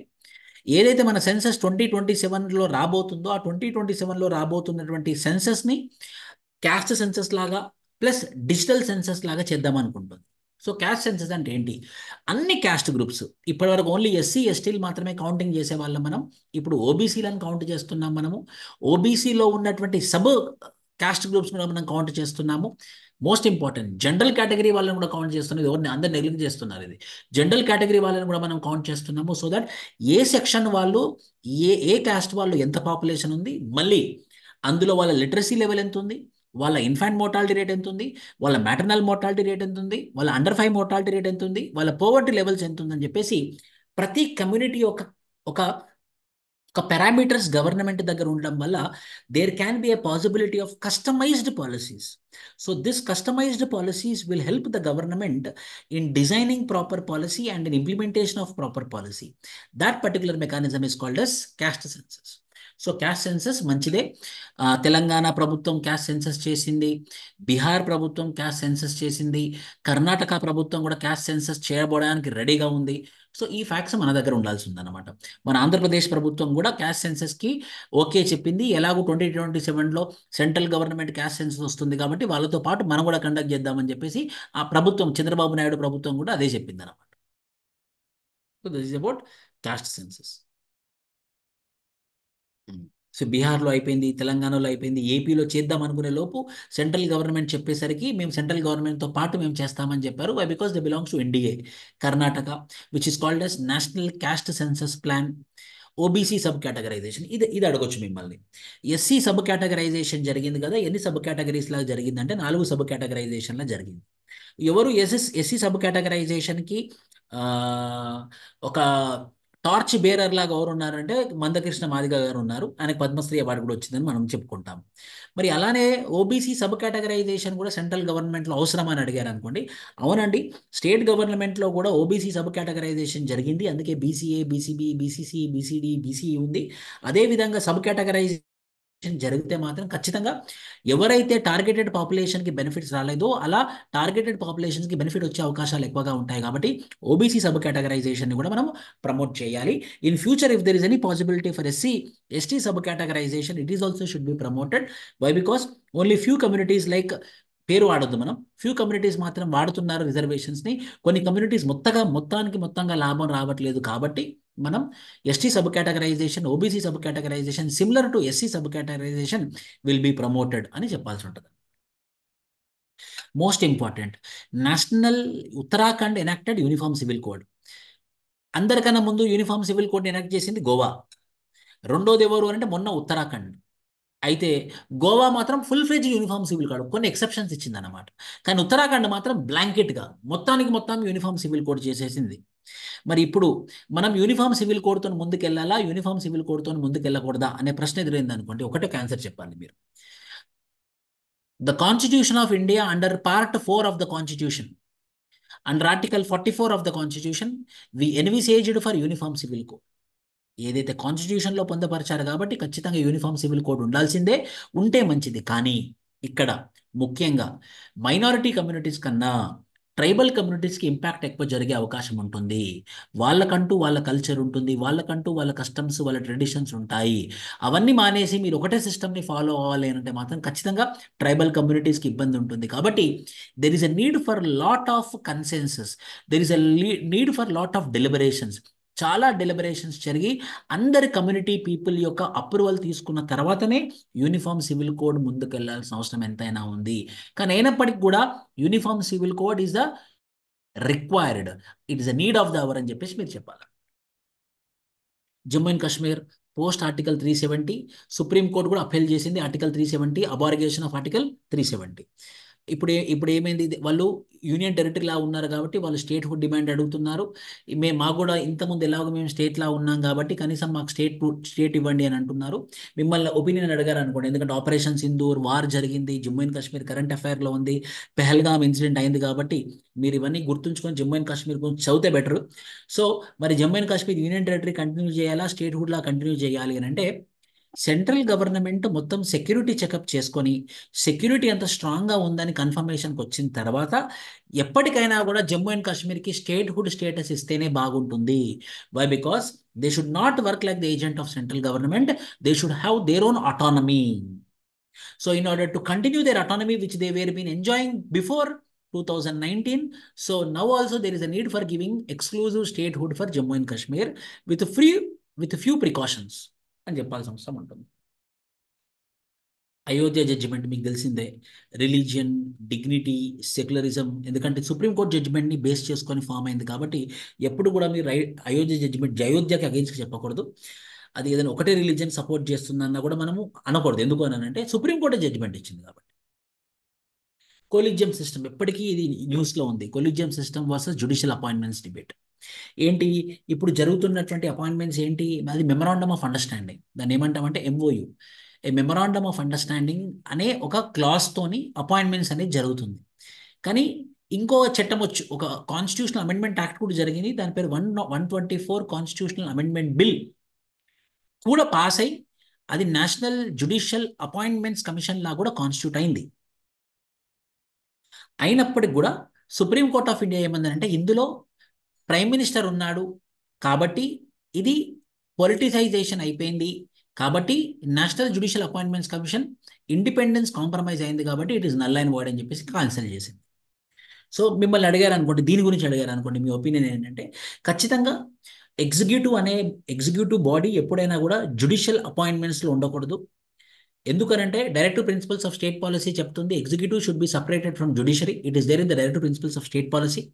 S1: ఏదైతే మన సెన్సెస్ 2027లో రాబోతుందో, ఆ 2027లో రాబోతున్నటువంటి సెన్సెస్ని క్యాస్ట్ సెన్సెస్ లాగా ప్లస్ డిజిటల్ సెన్సెస్ లాగా చేద్దాం అనుకుంటుంది. సో క్యాస్ట్ సెన్సెస్ అంటే ఏంటి? అన్ని క్యాస్ట్ గ్రూప్స్, ఇప్పటివరకు ఓన్లీ ఎస్సీ ఎస్టీలు మాత్రమే కౌంటింగ్ చేసేవాళ్ళం మనం, ఇప్పుడు ఓబీసీలను కౌంట్ చేస్తున్నాం మనము. ఓబీసీలో ఉన్నటువంటి సబ్ క్యాస్ట్ గ్రూప్స్ కూడా మనం కౌంట్ చేస్తున్నాము. మోస్ట్ ఇంపార్టెంట్, జనరల్ కేటగిరీ వాళ్ళని కూడా కౌంట్ చేస్తున్నాం. ఎవరిని అందరు నెగ్లెక్ట్ చేస్తున్నారు, ఇది జనరల్ కేటగిరీ వాళ్ళని కూడా మనం కౌంట్ చేస్తున్నాము. సో దట్ ఏ సెక్షన్ వాళ్ళు, ఏ క్యాస్ట్ వాళ్ళు ఎంత పాపులేషన్ ఉంది, మళ్ళీ అందులో వాళ్ళ లిటరసీ లెవెల్ ఎంత ఉంది, వాళ్ళ ఇన్ఫాంట్ మోర్టాలిటీ రేట్ ఎంత ఉంది, వాళ్ళ మ్యాటర్నల్ మోర్టాలిటీ రేట్ ఎంత ఉంది, వాళ్ళ అండర్ 5 మోర్టాలిటీ రేట్ ఎంత ఉంది, వాళ్ళ పోవర్టీ లెవెల్స్ ఎంత ఉందని చెప్పేసి ప్రతి కమ్యూనిటీ ఒక ఒక పారామీటర్స్ గవర్నమెంట్ దగ్గర ఉండడం వల్ల there can be a possibility of customised policies. So this customised policies will help the government in designing proper policy and in implementation of proper policy. That particular mechanism is called as caste census. So caste census మంచిదే. తెలంగాణ ప్రభుత్వం క్యాస్ట్ సెన్సెస్ చేసింది, బీహార్ ప్రభుత్వం క్యాస్ట్ సెన్సెస్ చేసింది, కర్ణాటక ప్రభుత్వం కూడా క్యాస్ట్ సెన్సెస్ చేయబోవడానికి రెడీగా ఉంది. సో ఈ ఫ్యాక్ట్స్ మన దగ్గర ఉండాల్సి ఉందన్నమాట. మన ఆంధ్రప్రదేశ్ ప్రభుత్వం కూడా క్యాస్ట్ సెన్సెస్కి ఓకే చెప్పింది. ఎలాగో 2027లో సెంట్రల్ గవర్నమెంట్ క్యాస్ట్ సెన్సెస్ వస్తుంది కాబట్టి వాళ్ళతో పాటు మనం కూడా కండక్ట్ చేద్దామని చెప్పేసి ఆ ప్రభుత్వం, చంద్రబాబు నాయుడు ప్రభుత్వం కూడా అదే చెప్పింది అనమాట. So this is about caste census. So బీహార్లో అయిపోయింది, తెలంగాణలో అయిపోయింది, ఏపీలో చేద్దాం అనుకునే లోపు సెంట్రల్ గవర్నమెంట్ చెప్పేసరికి మేము సెంట్రల్ గవర్నమెంట్తో పాటు మేము చేస్తామని చెప్పారు. Why because they belongs to NDA. Karnataka which is called as national caste census plan, OBC sub categorisation. ఇది అడగొచ్చు మిమ్మల్ని. ఎస్సీ సబ్ కేటగరైజేషన్ జరిగింది కదా, ఎన్ని సబ్ కేటగిరీస్ లాగా జరిగిందంటే 4 సబ్ కేటగరైజేషన్లా జరిగింది. ఎవరు ఎస్సీ సబ్ కేటగరైజేషన్కి ఒక టార్చ్ బేరర్ లాగా ఎవరు ఉన్నారంటే మందకృష్ణ మాదిగ గారు ఉన్నారు. ఆయనకు పద్మశ్రీ అవార్డు కూడా వచ్చిందని మనం చెప్పుకుంటాం. మరి అలానే ఓబీసీ సబ్ కేటగరైజేషన్ కూడా సెంట్రల్ గవర్నమెంట్లో అవసరమని అడిగారు అనుకోండి. అవునండి, స్టేట్ గవర్నమెంట్లో కూడా ఓబీసీ సబ్ కేటగరైజేషన్ జరిగింది. అందుకే BCA, BCB, BCC, BCD, BCE ఉంది. అదేవిధంగా సబ్ కేటగరైజేషన్ జరిగితే మాత్రం ఖచ్చితంగా ఎవరైతే టార్గెటెడ్ పాపులేషన్కి బెనిఫిట్స్ రాలేదో అలా టార్గెటెడ్ పాపులేషన్స్కి బెనిఫిట్ వచ్చే అవకాశాలు ఎక్కువగా ఉంటాయి. కాబట్టి ఓబీసీ సబ్ కేటగరైజేషన్ని కూడా మనం ప్రమోట్ చేయాలి. In future if there is any possibility for ST sub categorisation, it is also should be promoted. Why because only few communities like, పేరు వాడొద్దు మనం, ఫ్యూ కమ్యూనిటీస్ మాత్రం వాడుతున్నారు రిజర్వేషన్స్ని. కొన్ని కమ్యూనిటీస్ మొత్తంగా లాభం రావట్లేదు. కాబట్టి మనం ST sub categorisation, OBC sub categorisation similar to SC sub categorisation will be promoted అని చెప్పాల్సి ఉంటుంది. Most important, national Uttarakhand enacted uniform civil code. అందరికన్నా ముందు యూనిఫామ్ సివిల్ కోడ్ ఎనాక్ట్ చేసింది గోవా. రెండోది ఎవరు అంటే మొన్న ఉత్తరాఖండ్. అయితే గోవా మాత్రం full fledged uniform civil code, కొన్ని ఎక్సెప్షన్స్ ఇచ్చిందన్నమాట. కానీ ఉత్తరాఖండ్ మాత్రం బ్లాంకెట్గా మొత్తం యూనిఫామ్ సివిల్ కోడ్ చేసేసింది. మరి ఇప్పుడు మనం యూనిఫామ్ సివిల్ కోడ్తో ముందుకెళ్ళాలా, యూనిఫామ్ సివిల్ కోడ్తో ముందుకెళ్ళకూడదా అనే ప్రశ్న ఎదురైంది అనుకోండి. ఒకటే ఆన్సర్ చెప్పాలి మీరు. The constitution of India under part 4 of the constitution, under article 44 of the constitution, we envisaged for uniform civil code. ఏదైతే కాన్స్టిట్యూషన్లో పొందపరిచారు కాబట్టి ఖచ్చితంగా యూనిఫామ్ సివిల్ కోడ్ ఉండాల్సిందే, ఉంటే మంచిది. కానీ ఇక్కడ ముఖ్యంగా మైనారిటీ కమ్యూనిటీస్ కన్నా ట్రైబల్ కమ్యూనిటీస్కి ఇంపాక్ట్ ఎక్కువ జరిగే అవకాశం ఉంటుంది. వాళ్ళకంటూ వాళ్ళ కల్చర్ ఉంటుంది, వాళ్ళకంటూ వాళ్ళ కస్టమ్స్, వాళ్ళ ట్రెడిషన్స్ ఉంటాయి. అవన్నీ మానేసి మీరు ఒకటే సిస్టమ్ని ఫాలో అవ్వాలి అంటే మాత్రం ఖచ్చితంగా ట్రైబల్ కమ్యూనిటీస్కి ఇబ్బంది ఉంటుంది. కాబట్టి there is a need for lot of consensus, there is a need for lot of deliberations. చాలా డెలిబరేషన్స్ జరిగి అందరి కమ్యూనిటీ పీపుల్ యొక్క అప్రూవల్ తీసుకున్న తర్వాతనే యూనిఫామ్ సివిల్ కోడ్ ముందుకెళ్లాల్సిన అవసరం ఎంతైనా ఉంది. కానీ అయినప్పటికీ కూడా uniform civil code is the required, it is the need of the hour అని చెప్పేసి మీరు చెప్పాలి. Jammu and Kashmir post article 370 supreme court కూడా అప్పీల్ చేసింది. Article 370 abrogation of article 370. ఇప్పుడు ఏమైంది, వాళ్ళు యూనియన్ టెరిటరీలా ఉన్నారు కాబట్టి వాళ్ళు స్టేట్ హుడ్ డిమాండ్ అడుగుతున్నారు. మాకు కూడా ఇంతకుముందు ఎలాగో మేము స్టేట్లా ఉన్నాం కాబట్టి కనీసం మాకు స్టేట్ ఇవ్వండి అని అంటున్నారు. మిమ్మల్ని ఒపీనియన్ అడిగారు అనుకోండి, ఎందుకంటే ఆపరేషన్ సింధూర్ వార్ జరిగింది, జమ్మూ అండ్ కాశ్మీర్ కరెంట్ అఫైర్లో ఉంది, పెహల్గామ్ ఇన్సిడెంట్ అయింది. కాబట్టి మీరు ఇవన్నీ గుర్తుంచుకొని జమ్మూ అండ్ కాశ్మీర్ గురించి చదివితే బెటర్. సో మరి Jammu and Kashmir union territory continue చేయాలా, స్టేట్ హుడ్లా కంటిన్యూ చేయాలి అని అంటే సెంట్రల్ గవర్నమెంట్ మొత్తం సెక్యూరిటీ చెకప్ చేసుకొని సెక్యూరిటీ అంత స్ట్రాంగ్గా ఉందని కన్ఫర్మేషన్కి వచ్చిన తర్వాత ఎప్పటికైనా కూడా జమ్మూ అండ్ కాశ్మీర్కి స్టేట్ హుడ్ స్టేటస్ ఇస్తేనే బాగుంటుంది. Why because they should not work like the agent of central government, they should have their own autonomy. So in order to continue their autonomy which they were been enjoying before 2019, so now also there is a need for giving exclusive statehood for Jammu and Kashmir with few precautions అని చెప్పాల్సిన అవసరం ఉంటుంది. అయోధ్య జడ్జిమెంట్ మీకు తెలిసిందే, రిలీజియన్, డిగ్నిటీ, సెక్యులరిజం. ఎందుకంటే సుప్రీంకోర్టు జడ్జిమెంట్ని బేస్ చేసుకొని ఫామ్ అయింది కాబట్టి ఎప్పుడు కూడా మీరు అయోధ్య జడ్జిమెంట్ అయోధ్యకి అగేన్స్ట్ చెప్పకూడదు. అది ఏదైనా ఒకటే రిలీజియన్ సపోర్ట్ చేస్తుందన్నా కూడా మనము అనకూడదు. ఎందుకు అని అంటే సుప్రీంకోర్టు జడ్జిమెంట్ ఇచ్చింది కాబట్టి. కొలీజియం సిస్టమ్ ఎప్పటికీ ఇది న్యూస్లో ఉంది. Collegium system versus judicial appointments debate ఏంటి, ఇప్పుడు జరుగుతున్నటువంటి అపాయింట్మెంట్స్ ఏంటి, అది మెమరాండమ్ ఆఫ్ అండర్స్టాండింగ్. దాన్ని ఏమంటామంటే MoU, A memorandum of understanding అనే ఒక క్లాస్తోని అపాయింట్మెంట్స్ అనేది జరుగుతుంది. కానీ ఇంకో చట్టం వచ్చి ఒక కాన్స్టిట్యూషనల్ అమెండ్మెంట్ యాక్ట్ కూడా జరిగింది, దాని పేరు 124 కాన్స్టిట్యూషనల్ అమెండ్మెంట్ బిల్ కూడా పాస్ అయి అది నేషనల్ జ్యుడిషియల్ అపాయింట్మెంట్స్ కమిషన్ లా కూడా కాన్స్టిట్యూట్ అయింది. అయినప్పటికి కూడా సుప్రీంకోర్ట్ ఆఫ్ ఇండియా ఏమందంటే ఇందులో ప్రైమ్ మినిస్టర్ ఉన్నాడు కాబట్టి ఇది పొలిటిసైజేషన్ అయిపోయింది, కాబట్టి national judicial appointments commission independence compromise అయింది కాబట్టి it is null and void అని చెప్పేసి కాన్సిల్ చేసింది. సో మిమ్మల్ని అడిగారు అనుకోండి, దీని గురించి అడిగారు అనుకోండి, మీ ఒపీనియన్ ఏంటంటే ఖచ్చితంగా ఎగ్జిక్యూటివ్ బాడీ ఎప్పుడైనా కూడా జ్యుడిషియల్ అపాయింట్మెంట్స్లో ఉండకూడదు. ఎందుకనంటే directive principles of state policy చెప్తుంది executive should be separated from judiciary. It is there in the directive principles of state policy.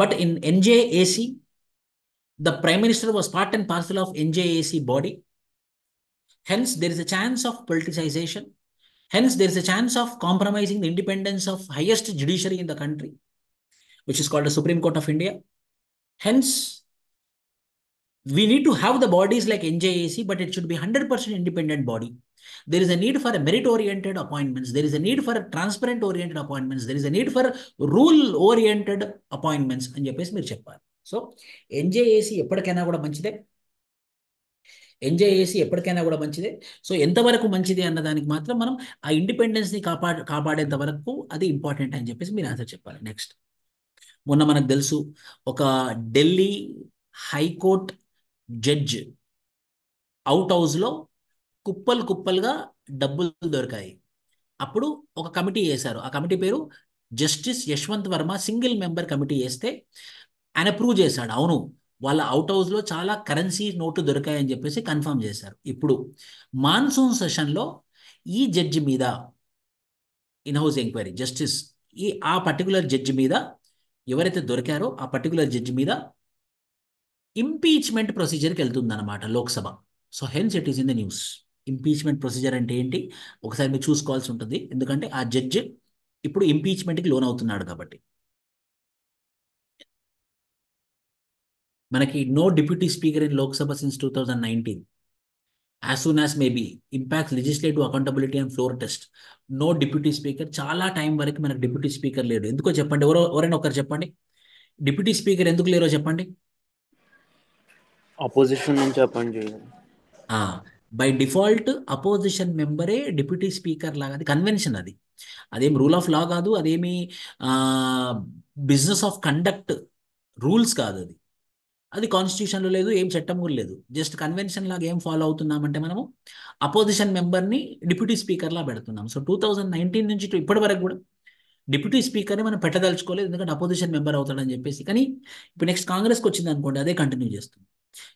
S1: But in NJAC the prime minister was part and parcel of NJAC body. Hence, there is a chance of politicization. Hence, there is a chance of compromising the independence of highest judiciary in the country, which is called the Supreme Court of India. Hence, we need to have the bodies like NJAC, but it should be 100% independent body. There is a need for a merit-oriented appointments. There is a need for a transparent-oriented appointments. There is a need for rule-oriented appointments అని చెప్పేసి మీరు చెప్పాలి. సో ఎన్జేఏసీ ఎప్పటికైనా కూడా మంచిదే. ఎన్జేఏసీ ఎప్పటికైనా కూడా మంచిదే. సో ఎంతవరకు మంచిది అన్నదానికి మాత్రం మనం ఆ ఇండిపెండెన్స్ని కాపాడేంత వరకు అది ఇంపార్టెంట్ అని చెప్పేసి మీరు ఆన్సర్ చెప్పాలి. నెక్స్ట్, మొన్న మనకు తెలుసు ఒక ఢిల్లీ హైకోర్ట్ జడ్జ్ అవుట్ హౌస్లో కుప్పలుగా డబ్బులు దొరికాయి. అప్పుడు ఒక కమిటీ వేశారు. ఆ కమిటీ పేరు justice Yashwant Varma single member committee వేస్తే ఆయన ప్రూవ్ చేశాడు, అవును వాళ్ళ అవుట్ హౌస్లో చాలా కరెన్సీ నోట్లు దొరికాయని చెప్పేసి కన్ఫర్మ్ చేశారు. ఇప్పుడు మాన్సూన్ సెషన్లో ఈ జడ్జి మీద ఇన్ హౌస్ ఎంక్వైరీ జస్టిస్ ఆ పర్టికులర్ జడ్జి మీద ఎవరైతే దొరికారో ఆ పర్టికులర్ జడ్జి మీద ఇంపీచ్మెంట్ ప్రొసీజర్కి వెళ్తుందన్నమాట Lok Sabha. So hence it is in the news. Impeachment procedure అంటే ఏంటి ఒకసారి మీరు చూసుకోవాల్సి ఉంటుంది, ఎందుకంటే ఆ జడ్జి ఇప్పుడు ఇంపీచ్మెంట్కి లోన్ అవుతున్నాడు కాబట్టి. మనకి no deputy speaker in Lok Sabha since 2019. As soon as maybe impacts legislative accountability and floor test. No deputy speaker. చాలా టైం వరకు మనకు డిప్యూటీ స్పీకర్ లేడు. ఎందుకో చెప్పండి, ఎవరైనా ఒకరు చెప్పండి, డిప్యూటీ స్పీకర్ ఎందుకు లేరో చెప్పండి.
S3: అపోజిషన్ నుంచి అపాయింట్ చేయాలి.
S1: బై డిఫాల్ట్ అపోజిషన్ మెంబరే డిప్యూటీ స్పీకర్ లాగా, అది కన్వెన్షన్, అదేం రూల్ ఆఫ్ లా కాదు, అదేమి బిజినెస్ ఆఫ్ కండక్ట్ రూల్స్ కాదు, అది కాన్స్టిట్యూషన్లో లేదు, ఏం చట్టం కూడా లేదు. జస్ట్ కన్వెన్షన్ లాగా ఏం ఫాలో అవుతున్నామంటే మనము అపోజిషన్ మెంబర్ని డిప్యూటీ స్పీకర్లా పెడుతున్నాం. సో 2019 నుంచి ఇప్పటి వరకు కూడా డిప్యూటీ స్పీకర్ని మనం పెట్టదలుచుకోలేదు, ఎందుకంటే అపోజిషన్ మెంబర్ అవుతాడని చెప్పేసి. కానీ ఇప్పుడు నెక్స్ట్ కాంగ్రెస్కి వచ్చింది అనుకోండి, అదే కంటిన్యూ చేస్తుంది.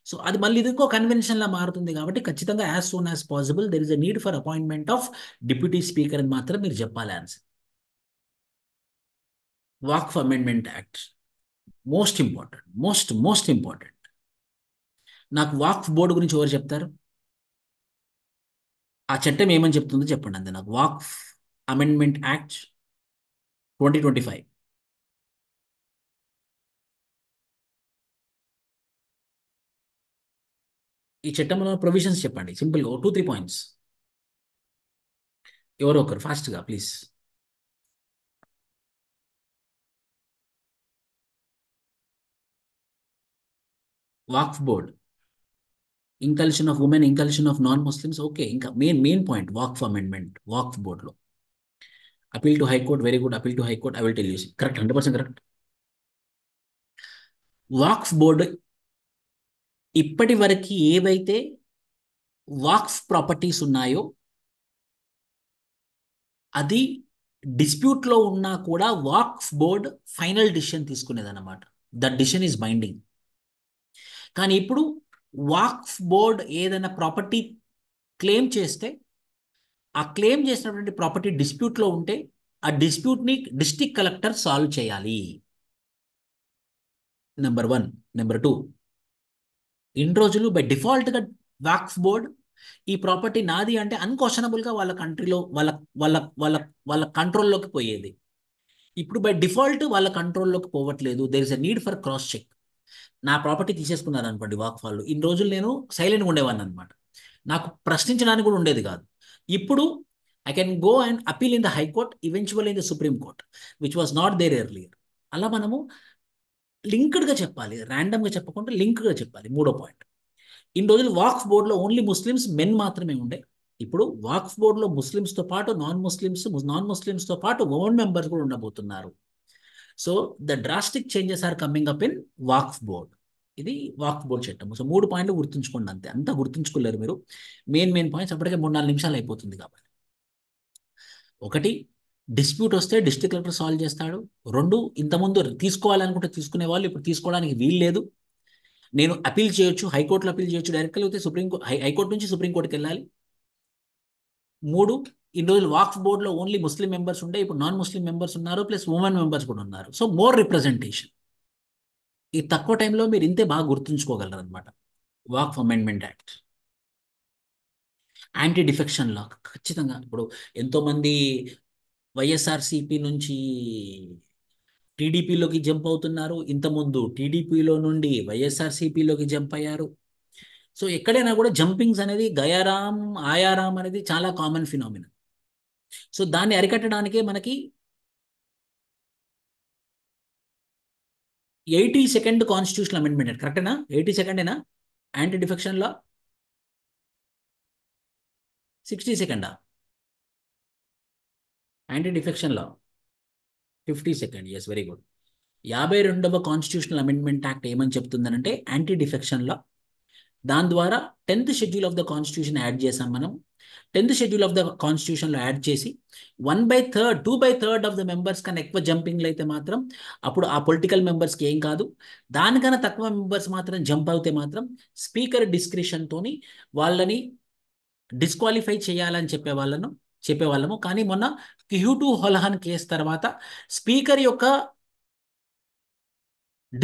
S1: సో అది మళ్ళీ ఇది ఇంకో కన్వెన్షన్లా మారుతుంది కాబట్టి ఖచ్చితంగా as soon as possible there is a need for appointment of deputy speaker అని మాత్రం మీరు చెప్పాలి answer. Waqf amendment act most important. నాకు వాక్ఫ్ బోర్డు గురించి ఎవరు చెప్తారు? ఆ చట్టం ఏమని చెప్తుందో చెప్పండి అంతే నాకు. Waqf amendment act 2025. ఈ చట్టంలో ప్రొవిజన్స్ చెప్పండి సింపుల్గా, 2-3 పాయింట్స్. ఎవరో ఒకరు ఫాస్ట్గా please. Waqf board, inclusion of women, inclusion of non Muslims, okay. ఇంకా main point Waqf amendment, Waqf బోర్డ్లో appeal to high court, very good. Appeal to high court, I will tell you. Correct, 100% correct. Waqf board ఇప్పటి వరకు ఏవైతే వాక్ఫ్ ప్రాపర్టీస్ ఉన్నాయో అది డిస్ప్యూట్లో ఉన్నా కూడా వాక్ఫ్ బోర్డ్ ఫైనల్ డిసిషన్ తీసుకునేదన్నమాట. That decision is binding. కానీ ఇప్పుడు వాక్ఫ్ బోర్డ్ ఏదైనా ప్రాపర్టీ క్లెయిమ్ చేస్తే ఆ క్లెయిమ్ చేసినటువంటి ప్రాపర్టీ డిస్ప్యూట్లో ఉంటే ఆ డిస్ప్యూట్ని డిస్ట్రిక్ట్ కలెక్టర్ సాల్వ్ చేయాలి. నెంబర్ 1. నెంబర్ 2, ఇన్ని రోజులు బై డిఫాల్ట్గా వాక్ఫ్ బోర్డ్ ఈ ప్రాపర్టీ నాది అంటే అన్క్వశ్చనబుల్గా వాళ్ళ కంట్రీలో వాళ్ళ వాళ్ళ వాళ్ళ వాళ్ళ కంట్రోల్లోకి పోయేది. ఇప్పుడు బై డిఫాల్ట్ వాళ్ళ కంట్రోల్లోకి పోవట్లేదు. There is a need for cross check. నా ప్రాపర్టీ తీసేసుకున్నారు అనుకోండి వాక్ఫ్ వాళ్ళు, ఇన్ని రోజులు నేను సైలెంట్గా ఉండేవాడిని అనమాట, నాకు ప్రశ్నించడానికి కూడా ఉండేది కాదు. ఇప్పుడు I can go and appeal in the high court, eventual in the supreme court, which was not there earlier. అలా మనము లింక్డ్గా చెప్పాలి, ర్యాండమ్గా చెప్పకుండా లింక్గా చెప్పాలి. 3వ పాయింట్, ఇన్ని రోజులు వాక్ఫ్ బోర్డులో ఓన్లీ ముస్లిమ్స్ మెన్ మాత్రమే ఉండే. ఇప్పుడు వాక్ఫ్ బోర్డులో ముస్లిమ్స్తో పాటు నాన్ ముస్లిమ్స్తో పాటు ఉమెన్ మెంబర్స్ కూడా ఉండబోతున్నారు. So the drastic changes are coming up in Waqf board. ఇది వాక్ఫ్ బోర్డ్ చట్టం. సో 3 పాయింట్లు గుర్తుంచుకోండి అంతే, అంతా గుర్తుంచుకోలేరు మీరు. మెయిన్ పాయింట్స్ అప్పటికే 3-4 నిమిషాలు అయిపోతుంది కాబట్టి. 1, డిస్ప్యూట్ వస్తే డిస్ట్రిక్ట్ కలెక్టర్ సాల్వ్ చేస్తాడు. 2, ఇంతకుముందు తీసుకోవాలనుకుంటే తీసుకునే వాళ్ళు ఇప్పుడు తీసుకోవడానికి వీలు లేదు. నేను అపీల్ చేయొచ్చు, హైకోర్టులో అపీల్ చేయొచ్చు డైరెక్ట్గా, లేకపోతే హైకోర్టు నుంచి సుప్రీంకోర్టుకి వెళ్ళాలి. 3, ఇన్ని రోజులు వాక్ఫ్ బోర్డులో ఓన్లీ ముస్లిం మెంబర్స్ ఉండే, ఇప్పుడు నాన్ ముస్లిం మెంబర్స్ ఉన్నారు, ప్లస్ ఉమెన్ మెంబర్స్ కూడా ఉన్నారు. So more representation. ఈ తక్కువ టైంలో మీరు ఇంతే బాగా గుర్తుంచుకోగలరు అనమాట. Waqf amendment act, anti defection లా. ఖచ్చితంగా ఇప్పుడు ఎంతోమంది వైఎస్ఆర్సిపి నుంచి టీడీపీలోకి జంప్ అవుతున్నారు, ఇంతకుముందు టీడీపీలో నుండి వైఎస్ఆర్సిపిలోకి జంప్ అయ్యారు. సో ఎక్కడైనా కూడా జంపింగ్స్ అనేది గయారాం ఆయారాం అనేది చాలా కామన్ ఫినామినా. సో దాన్ని అరికట్టడానికే మనకి 82nd కాన్స్టిట్యూషనల్ అమెండ్మెంట్, కరెక్టేనా? 82nd anti defection law. 62nd anti defection law. 52nd, yes, very good. 52వ కాన్స్టిట్యూషనల్ అమెండ్మెంట్ యాక్ట్ ఏమని చెప్తుందనంటే యాంటీ డిఫెక్షన్ లా. దాని ద్వారా 10th schedule of the constitution add చేసాం మనం. 10th షెడ్యూల్ ఆఫ్ ద కాన్స్టిట్యూషన్లో యాడ్ చేసి 1/3, 2/3 ఆఫ్ ద మెంబర్స్ కన్నా ఎక్కువ జంపింగ్లు అయితే మాత్రం అప్పుడు ఆ పొలిటికల్ మెంబర్స్కి ఏం కాదు. దానికన్నా తక్కువ మెంబర్స్ మాత్రం జంప్ అవుతే మాత్రం స్పీకర్ డిస్క్రిషన్తోని వాళ్ళని డిస్క్వాలిఫై చేయాలని చెప్పేవాళ్ళము. కానీ మొన్న క్యూటు హొలహన్ కేసు తర్వాత స్పీకర్ యొక్క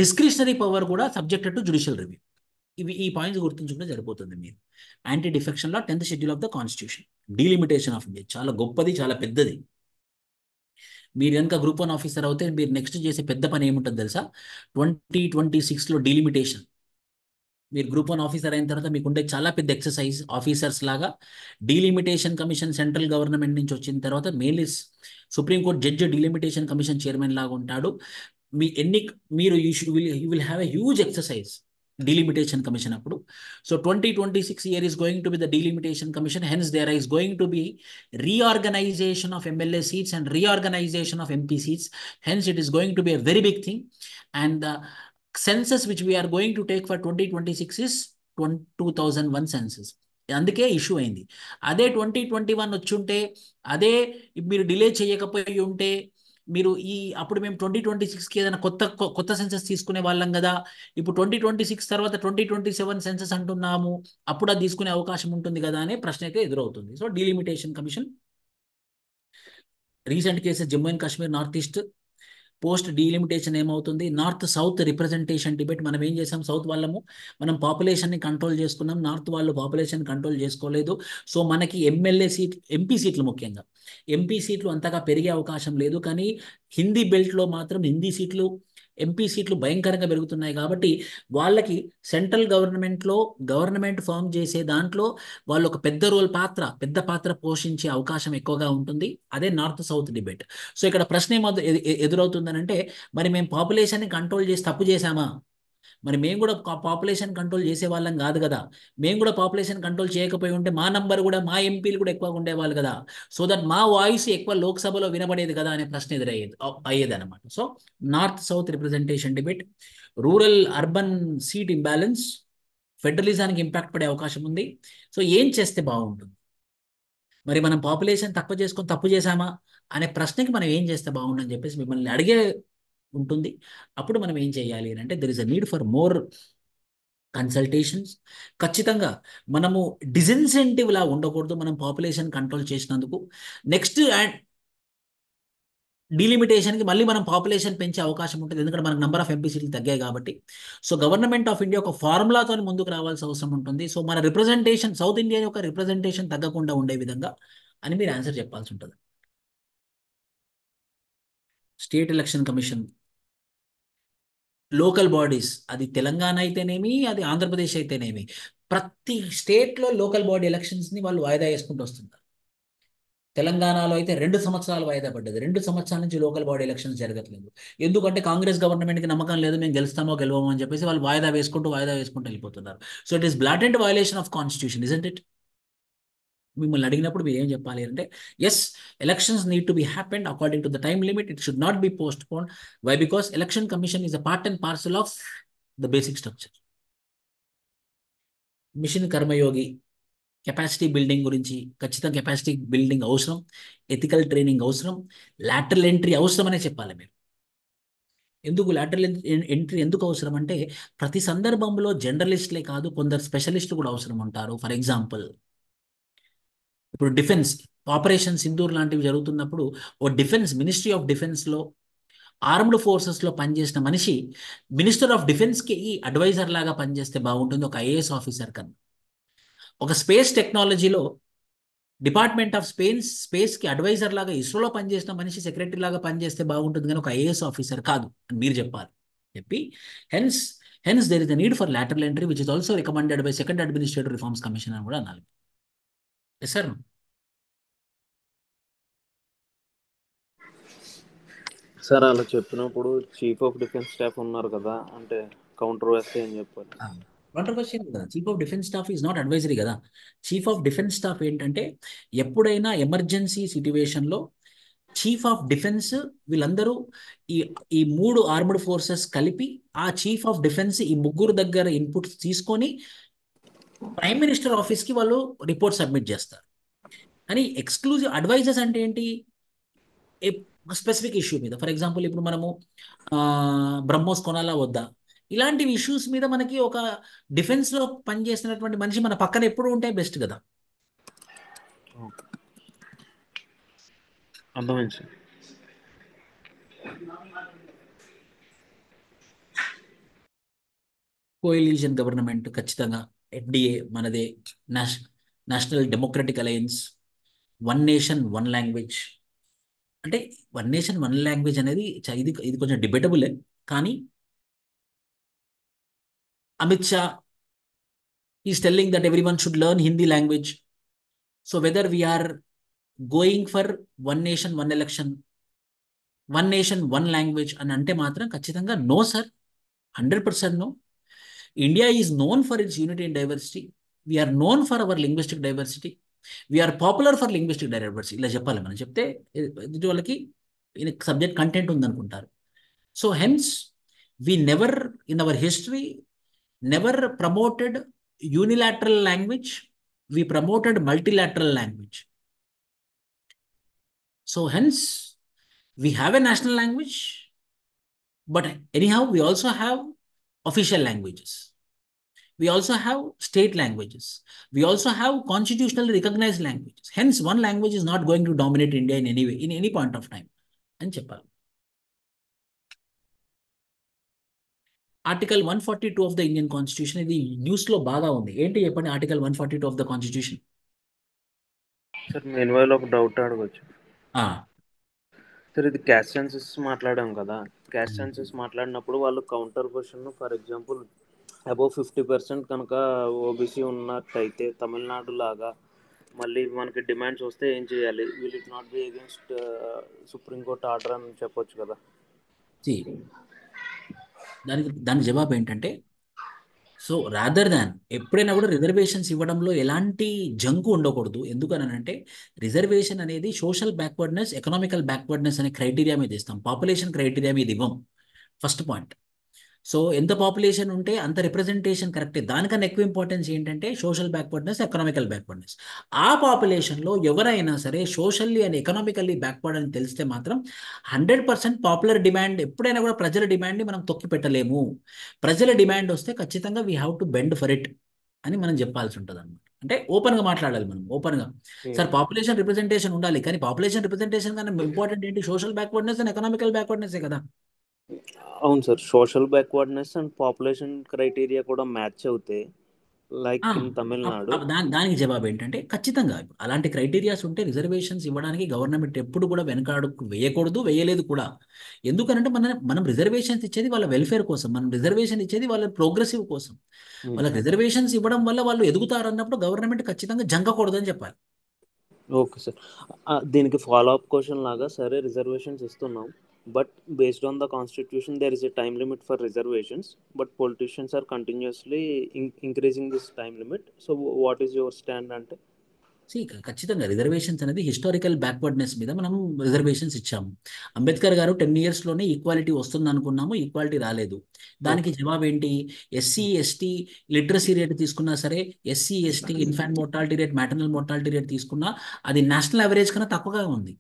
S1: డిస్క్రిషనరీ పవర్ కూడా సబ్జెక్టెడ్ టు జ్యుడిషియల్ రివ్యూ. ఈ పాయింట్స్ గుర్తుంచుకుంటే సరిపోతుంది మీరు. Anti defection law, 10th schedule of the constitution, delimitation of India, చాలా గొప్పది, చాలా పెద్దది. మీరు కనుక గ్రూప్ 1 ఆఫీసర్ అవుతే మీరు నెక్స్ట్ చేసే పెద్ద పని ఏముంటుంది తెలుసా? 2026లో డీలిమిటేషన్. మీరు గ్రూప్ 1 ఆఫీసర్ అయిన తర్వాత మీకు ఉండే చాలా పెద్ద ఎక్సర్సైజ్, ఆఫీసర్స్ లాగా డీలిమిటేషన్ కమిషన్ సెంట్రల్ గవర్నమెంట్ నుంచి వచ్చిన తర్వాత mainly supreme court judge delimitation commission chairman లాగా ఉంటాడు. మీ ఎన్ని మీరు you will have a huge exercise delimitation commission appudu. So 2026 year is going to be the delimitation commission. Hence there is going to be reorganization of MLA seats and reorganization of MP seats. Hence it is going to be a very big thing. And the census which we are going to take for 2026 is 2001 census. అందుకే ఇష్యూ అయింది. అదే 2021 వచ్చుంటే, అదే మీరు డిలే చేయకపోయి ఉంటే, మీరు అప్పుడు మేము 2026కి ఏదైనా కొత్త సెన్సెస్ తీసుకునే వాళ్ళం కదా. ఇప్పుడు 2026 తర్వాత 2027 సెన్సెస్ అంటున్నాము, అప్పుడు అది తీసుకునే అవకాశం ఉంటుంది కదా అనే ప్రశ్న అయితే ఎదురవుతుంది. So delimitation commission, recent cases Jammu and Kashmir, north east. Post delimitation ఏమవుతుంది? North south representation debate. మనం ఏం చేసాం? సౌత్ వాళ్ళము మనం పాపులేషన్ని కంట్రోల్ చేసుకున్నాం, నార్త్ వాళ్ళు పాపులేషన్ కంట్రోల్ చేసుకోలేదు. సో మనకి ఎంపీ సీట్లు, ముఖ్యంగా ఎంపీ సీట్లు అంతగా పెరిగే అవకాశం లేదు. కానీ హిందీ బెల్ట్లో మాత్రం ఎంపీ సీట్లు భయంకరంగా పెరుగుతున్నాయి. కాబట్టి వాళ్ళకి సెంట్రల్ గవర్నమెంట్లో గవర్నమెంట్ ఫామ్ చేసే దాంట్లో వాళ్ళు ఒక పెద్ద పాత్ర పోషించే అవకాశం ఎక్కువగా ఉంటుంది. అదే నార్త్ సౌత్ డిబేట్. సో ఇక్కడ ప్రశ్న ఎదురవుతుందనంటే, మరి మేము పాపులేషన్ని కంట్రోల్ చేసి తప్పు చేశామా? మరి మేము కూడా పాపులేషన్ కంట్రోల్ చేసే వాళ్ళం కాదు కదా. మేము కూడా పాపులేషన్ కంట్రోల్ చేయకపోయి ఉంటే మా నంబర్ కూడా, మా ఎంపీలు కూడా ఎక్కువగా ఉండేవాళ్ళు కదా. సో దట్ మా వాయిస్ ఎక్కువ లోక్సభలో వినబడేది కదా అనే ప్రశ్న అయ్యేది అనమాట. So north south representation debate, rural urban seat imbalance, ఫెడరలిజానికి ఇంపాక్ట్ పడే అవకాశం ఉంది. సో ఏం చేస్తే బాగుంటుంది? మరి మనం పాపులేషన్ తక్కువ చేసుకొని తప్పు చేశామా అనే ప్రశ్నకి మనం ఏం చేస్తే బాగుండని చెప్పేసి మిమ్మల్ని అడిగే ఉంటుంది. అప్పుడు మనం ఏం చేయాలి అని అంటే, there is a need for more consultations. ఖచ్చితంగా మనము డిసిన్సెంటివ్ లా ఉండకూడదు మనం పాపులేషన్ కంట్రోల్ చేసినందుకు. నెక్స్ట్ డీలిమిటేషన్కి మళ్ళీ మనం పాపులేషన్ పెంచే అవకాశం ఉంటుంది, ఎందుకంటే మనకు నెంబర్ ఆఫ్ ఎంపీ సీట్లు తగ్గాయి కాబట్టి. సో గవర్నమెంట్ ఆఫ్ ఇండియా ఒక ఫార్ములాతో ముందుకు రావాల్సిన అవసరం ఉంటుంది. సో మన రిప్రజెంటేషన్, సౌత్ ఇండియా యొక్క రిప్రజెంటేషన్ తగ్గకుండా ఉండే విధంగా అని మీరు ఆన్సర్ చెప్పాల్సి ఉంటుంది. State election commission, local bodies, అది తెలంగాణ అయితేనేమి, అది ఆంధ్రప్రదేశ్ అయితేనేమి, ప్రతి స్టేట్లో లోకల్ బాడీ ఎలక్షన్స్ని వాళ్ళు వాయిదా వేసుకుంటూ వస్తున్నారు. తెలంగాణలో అయితే 2 సంవత్సరాలు వాయిదా పడ్డది. 2 సంవత్సరాల నుంచి లోకల్ బాడీ ఎలక్షన్స్ జరగట్లేదు. ఎందుకంటే కాంగ్రెస్ గవర్నమెంట్కి నమ్మకం లేదు, మేము గెలుస్తామో గెలవమో అని చెప్పేసి వాళ్ళు వాయిదా వేసుకుంటూ వెళ్ళిపోతున్నారు. So it is blatant violation of constitution, isn't it? మిమ్మల్ని అడిగినప్పుడు మీరు ఏం చెప్పాలి అంటే, yes, elections need to be happened according to the time limit, it should not be postpone. Why? Because election commission is a part and parcel of the basic structure. Mission Karmayogi, capacity building గురించి, ఖచ్చితంగా కెపాసిటీ బిల్డింగ్ అవసరం, ఎథికల్ ట్రైనింగ్ అవసరం, లాటరల్ ఎంట్రీ అవసరం అనే చెప్పాలి మీరు. ఎందుకు లాటరల్ ఎంట్రీ ఎందుకు అవసరం అంటే ప్రతి సందర్భంలో జనరలిస్ట్లే కాదు, కొందరు స్పెషలిస్టులు కూడా అవసరం ఉంటారు. ఫర్ ఎగ్జాంపుల్, ఇప్పుడు డిఫెన్స్ ఆపరేషన్ సింధూర్ లాంటివి జరుగుతున్నప్పుడు ఓ డిఫెన్స్ మినిస్ట్రీ ఆఫ్ డిఫెన్స్లో ఆర్మ్డ్ ఫోర్సెస్లో పనిచేసిన మనిషి మినిస్టర్ ఆఫ్ డిఫెన్స్కి అడ్వైజర్ లాగా పనిచేస్తే బాగుంటుంది ఒక ఐఏఎస్ ఆఫీసర్ కన్నా. ఒక స్పేస్ టెక్నాలజీలో డిపార్ట్మెంట్ ఆఫ్ స్పేస్కి అడ్వైజర్ లాగా ఇస్రోలో పనిచేసిన మనిషి సెక్రటరీ లాగా పనిచేస్తే బాగుంటుంది, కానీ ఒక ఐఏఎస్ ఆఫీసర్ కాదు అని మీరు చెప్పాలి. చెప్పి hence hence there is the need for lateral entry which is also recommended by second administrative reforms commission అని కూడా అనాలి. Yes sir.
S3: సార్ అలా చెప్పినప్పుడు చీఫ్ ఆఫ్ డిఫెన్స్ స్టాఫ్ ఉన్నారు కదా, అంటే కౌంటర్ వేస్తే ఏం చెప్పాలి?
S1: కాంట్రవర్షియల్ కదా, chief of defence staff is not advisory కదా. చీఫ్ ఆఫ్ డిఫెన్స్ స్టాఫ్ ఏంటంటే ఎప్పుడైనా ఎమర్జెన్సీ సిట్యువేషన్లో చీఫ్ ఆఫ్ డిఫెన్స్ వీళ్ళందరూ ఈ ఈ మూడు ఆర్మ్డ్ ఫోర్సెస్ కలిపి ఆ చీఫ్ ఆఫ్ డిఫెన్స్ ఈ ముగ్గురు దగ్గర ఇన్పుట్స్ తీసుకొని ప్రైమ్ మినిస్టర్ ఆఫీస్కి వాళ్ళు రిపోర్ట్ సబ్మిట్ చేస్తారు. కానీ ఎక్స్క్లూజివ్ అడ్వైజర్స్ అంటే ఏంటి, స్పెసిఫిక్ ఇష్యూ మీద. ఫర్ ఎగ్జాంపుల్ ఇప్పుడు మనము బ్రహ్మోస్ కొనాలా వద్దా, ఇలాంటి ఇష్యూస్ మీద మనకి ఒక డిఫెన్స్లో పనిచేసినటువంటి మనిషి మన పక్కన ఎప్పుడు ఉంటే బెస్ట్ కదా.
S3: అర్థమైంది సార్.
S1: కోఎలిషన్ గవర్నమెంట్ ఖచ్చితంగా, ఎఫ్డిఏ మనదే, national democratic alliance, one nation one language. అంటే వన్ నేషన్ వన్ లాంగ్వేజ్ అనేది ఇది ఇది కొంచెం డిబేటబులే, కానీ Amit Shah is telling that everyone should learn Hindi language. So whether we are going for one nation one election, one nation one language అని అంటే మాత్రం ఖచ్చితంగా no sir, 100% no. India is known for its unity and diversity. We are known for our linguistic diversity. We are popular for linguistic diversity. ఇలా చెప్పాలి మనం, చెప్తే ఎదుటి వాళ్ళకి సబ్జెక్ట్ కంటెంట్ ఉందనుకుంటారు. So hence we never in our history never promoted unilateral language, we promoted multilateral language. So hence we have a national language, but anyhow we also have official languages, we also have state languages, we also have constitutionally recognized languages. Hence one language is not going to dominate India in any way, in any point of time అని చెప్పాలి. Article 142 of the Indian constitution, ఇది న్యూస్లో బాగా ఉంది. ఏంటి చెప్పండి article 142 of the constitution?
S3: Sir main while ఒక డౌట్ అడగచ్చు సార్. ఇది క్యాస్ట్ సెన్సస్ మాట్లాడాం కదా, క్యాస్ట్ సెన్సస్ మాట్లాడినప్పుడు వాళ్ళు counter question, for example above 50% కనుక ఓబీసీ ఉన్నట్టయితే తమిళనాడు లాగా మళ్ళీ మనకి డిమాండ్స్ వస్తే ఏం చేయాలి? Will it not be against supreme court order అని చెప్పొచ్చు కదా.
S1: దానికి జవాబు ఏంటంటే, సో రాదర్ దాన్ ఎప్పుడైనా కూడా రిజర్వేషన్స్ ఇవ్వడంలో ఎలాంటి జంకు ఉండకూడదు. ఎందుకనంటే రిజర్వేషన్ అనేది సోషల్ బ్యాక్వర్డ్నెస్, ఎకనామికల్ బ్యాక్వర్డ్నెస్ అనే క్రైటీరియా మీద ఇస్తాం, పాపులేషన్ క్రైటీరియా మీద ఇవ్వం. First point. సో ఎంత పాపులేషన్ ఉంటే అంత రిప్రజెంటేషన్ కరెక్టే. దానికన్నా ఎక్కువ ఇంపార్టెన్స్ ఏంటంటే సోషల్ బ్యాక్వర్డ్నెస్, ఎకనామికల్ బ్యాక్వర్డ్నెస్. ఆ పాపులేషన్లో ఎవరైనా సరే సోషల్లీ అండ్ ఎకనామికల్లీ బ్యాక్వర్డ్ అని తెలిస్తే మాత్రం 100% పాపులర్ డిమాండ్, ఎప్పుడైనా కూడా ప్రజల డిమాండ్ని మనం తొక్కి పెట్టలేము. ప్రజల డిమాండ్ వస్తే ఖచ్చితంగా we have to bend for it అని మనం చెప్పాల్సి ఉంటుంది అనమాట. అంటే ఓపెన్గా మాట్లాడాలి మనం, ఓపెన్గా. సార్ పాపులేషన్ రిప్రజెంటేషన్ ఉండాలి, కానీ పాపులేషన్ రిప్రజెంటేషన్ కన్నా ఇంపార్టెంట్ ఏంటి? Social backwardness and economical backwardness కదా.
S3: అవును sir, social backwardness and population criteria కూడా మ్యాచ్ అవుతాయి లైక్ ఇన్ తమిళనాడు.
S1: దానికి జవాబు ఏంటంటే ఖచ్చితంగా అలాంటి క్రైటీరియాస్ ఉంటే రిజర్వేషన్స్ ఇవ్వడానికి గవర్నమెంట్ ఎప్పుడు కూడా వెనకాడుకు వేయకూడదు, వేయలేదు కూడా. ఎందుకనంటే మనం రిజర్వేషన్స్ ఇచ్చేది వాళ్ళ వెల్ఫేర్ కోసం, మనం రిజర్వేషన్ ఇచ్చేది వాళ్ళ ప్రోగ్రెసివ్ కోసం. వాళ్ళకి రిజర్వేషన్స్ ఇవ్వడం వల్ల వాళ్ళు ఎదుగుతారు అన్నప్పుడు గవర్నమెంట్ ఖచ్చితంగా జంకకూడదు అని చెప్పాలి.
S3: ఓకే సార్, దీనికి ఫాలో అప్ క్వశ్చన్ లాగా, సరే రిజర్వేషన్స్ ఇస్తున్నాం, but based on the constitution there is a time limit for reservations, but politicians are continuously increasing this time limit. So what is your stand ante?
S1: ఖచ్చితంగా రిజర్వేషన్స్ అనేది హిస్టారికల్ బ్యాక్వర్డ్నెస్ మీద మనం రిజర్వేషన్స్ ఇచ్చాము. అంబేద్కర్ గారు 10 ఇయర్స్లోనే ఈక్వాలిటీ వస్తుంది అనుకున్నాము, ఈక్వాలిటీ రాలేదు. దానికి
S3: ఓకే.
S1: జవాబు ఏంటి? ఎస్సీ ఎస్టీ లిటరసీ రేట్ తీసుకున్నా సరే, SC ST infant mortality rate, maternal mortality rate తీసుకున్నా అది నేషనల్ యావరేజ్ కన్నా తక్కువగా ఉంది.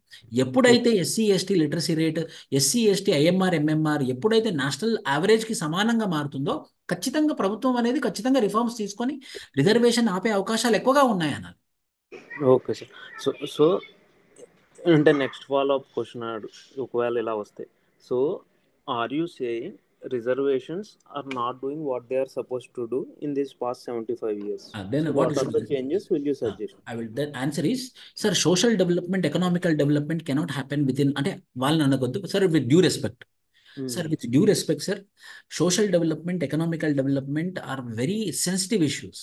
S1: ఎప్పుడైతే SC ST literacy rate, SC ST IMR MMR ఎప్పుడైతే నేషనల్ యావరేజ్కి సమానంగా మారుతుందో ఖచ్చితంగా ప్రభుత్వం అనేది ఖచ్చితంగా రిఫార్మ్స్ తీసుకొని రిజర్వేషన్ ఆపే అవకాశాలు ఎక్కువగా ఉన్నాయి అన్నారు.
S3: Okay sir. సో సో అంటే నెక్స్ట్ ఫాలో అప్ క్వశ్చన్ ఒకవేళ ఇలా వస్తే, so are you saying reservations are not doing what they are suppose to do in this past 75 years?
S1: Then
S3: so
S1: what
S3: what
S1: is
S3: are the changes will you suggest?
S1: I will. The answer is, sir, social development, economical development cannot happen within. అంటే వాళ్ళని అనకొద్దు, sir, with due respect. Sir, with due respect, sir, social development, economical development are very sensitive issues,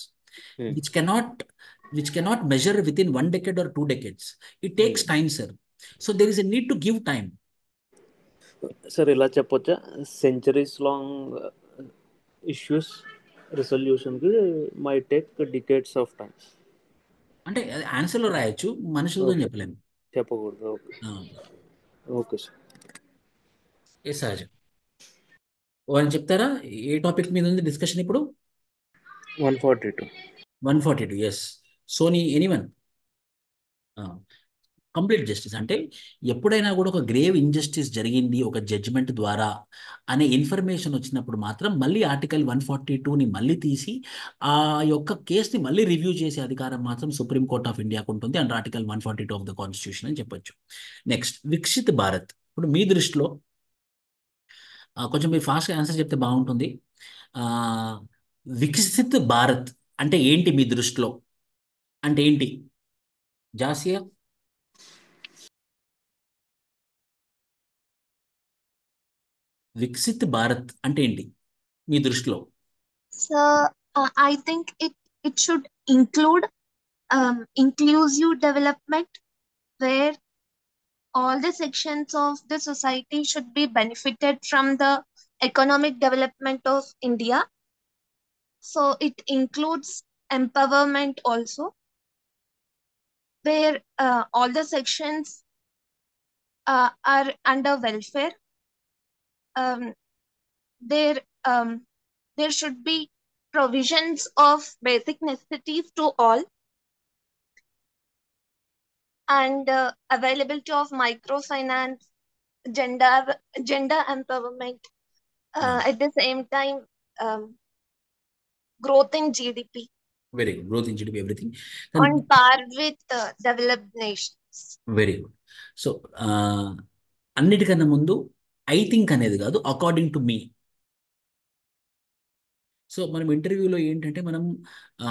S1: which cannot measure within 1 decade or 2 decades. It takes time, sir. So there is a need to give time.
S3: Sir ఇలా చెప్పొచ్చా, సెంచరీస్ లాంగ్ ఇష్యూస్ రిజల్యూషన్కి may take decades of time?
S1: అంటే ఆన్సర్లో రాయొచ్చు, మనుషులతో చెప్పలేము.
S3: చెప్పకూడదు. ఓకే. Okay sir.
S1: ఏ సహజం. వాళ్ళని చెప్తారా ఏ టాపిక్ మీద ఉంది డిస్కషన్ ఇప్పుడు?
S3: 142.
S1: 142, ఎస్. సోనీ ఎనీవన్? కంప్లీట్ జస్టిస్ అంటే ఎప్పుడైనా కూడా ఒక గ్రేవ్ ఇంజస్టిస్ జరిగింది ఒక జడ్జిమెంట్ ద్వారా అనే ఇన్ఫర్మేషన్ వచ్చినప్పుడు మాత్రం మళ్ళీ ఆర్టికల్ 142ని మళ్ళీ తీసి ఆ యొక్క కేసుని మళ్ళీ రివ్యూ చేసే అధికారం మాత్రం సుప్రీం కోర్ట్ ఆఫ్ ఇండియాకు ఉంటుంది and article 142 of the constitution అని చెప్పొచ్చు. నెక్స్ట్, వికసిత్ భారత్. ఇప్పుడు మీ దృష్టిలో కొంచెం మీరు ఫాస్ట్గా ఆన్సర్ చెప్తే బాగుంటుంది. ఆ, వికసిత్ భారత్ అంటే ఏంటి మీ దృష్టిలో? అంటే ఏంటి జాసియా? వికసిత్ భారత్ అంటే ఏంటి మీ దృష్టిలో?
S4: So I think it should include inclusive development where all the sections of the society should be benefited from the economic development of India. So it includes empowerment also, where all the sections are under welfare. There there should be provisions of basic necessities to all, and availability of microfinance, gender empowerment, at the same time growth in GDP
S1: very good. Growth in GDP everything
S4: on par with developed nations.
S1: Very good. So అన్నిటికన్నా ముందు ఐ థింక్ అనేది కాదు, అకార్డింగ్ టు మీ. సో మనం ఇంటర్వ్యూలో ఏంటంటే మనం ఆ,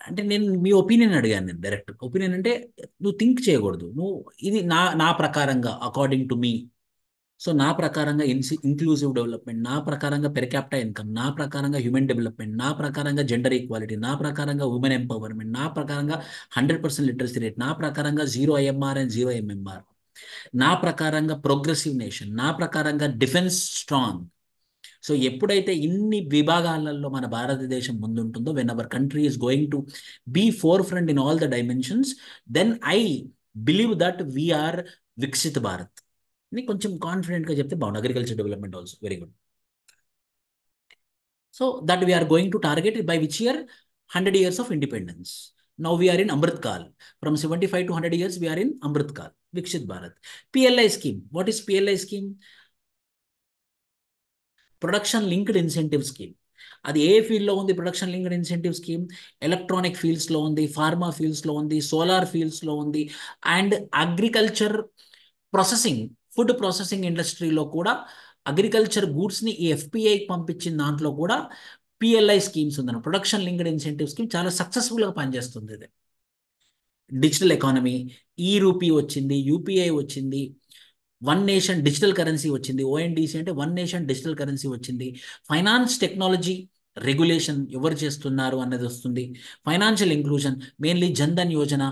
S1: అంటే నేను మీ ఒపీనియన్ అడిగాను. నేను డైరెక్ట్ ఒపీనియన్ అంటే నువ్వు థింక్ చేయకూడదు, నువ్వు ఇది నా ప్రకారంగా అకార్డింగ్ టు మీ. సో నా ప్రకారంగా ఇంక్లూజివ్ డెవలప్మెంట్, నా ప్రకారంగా పెర్ క్యాపిటల్ ఇన్కమ్, నా ప్రకారంగా హ్యూమన్ డెవలప్మెంట్, నా ప్రకారంగా జెండర్ ఈక్వాలిటీ, నా ప్రకారంగా ఉమెన్ ఎంపవర్మెంట్, నా ప్రకారంగా 100% లిటరసీ రేట్, నా ప్రకారంగా 0 IMR అండ్ 0 MMR, నా ప్రకారంగా ప్రోగ్రెసివ్ నేషన్, నా ప్రకారంగా డిఫెన్స్ స్ట్రాంగ్. సో ఎప్పుడైతే ఇన్ని విభాగాలలో మన భారతదేశం ముందుంటుందో, when our country is going to be forefront in all the dimensions, then I believe that we are Viksit Bharat అని కొంచెం కాన్ఫిడెంట్గా చెప్తే బాగుంది. Agriculture development also very good. So that we are going to target by which year 100 years of independence. Now we are in Amrit Kal. From 75 to 100 years, we are in Amrit Kal. Vikshit Bharat. PLI scheme. What is PLI scheme? Production linked incentive scheme. అది ఏ ఫీల్డ్లో ఉంది? Production linked incentive scheme electronic ఫీల్డ్స్లో ఉంది, ఫార్మా ఫీల్డ్స్లో ఉంది, సోలార్ ఫీల్డ్స్లో ఉంది, and agriculture processing, food processing ఇండస్ట్రీలో కూడా అగ్రికల్చర్ గూడ్స్ని ఈ FPIకి పంపించిన దాంట్లో కూడా PLI స్కీమ్స్ ఉందన్న. ప్రొడక్షన్ లింక్డ్ ఇన్సెంటివ్ స్కీమ్ చాలా సక్సెస్ఫుల్గా పనిచేస్తుంది. ఇది డిజిటల్ ఎకానమీ, ఈ రూపీ వచ్చింది, UPI వచ్చింది, వన్ నేషన్ డిజిటల్ కరెన్సీ వచ్చింది, ONDC అంటే వన్ నేషన్ డిజిటల్ కరెన్సీ వచ్చింది, ఫైనాన్స్ టెక్నాలజీ రెగ్యులేషన్ ఎవరు చేస్తున్నారు అన్నది వస్తుంది, financial inclusion mainly Jan Dhan Yojana,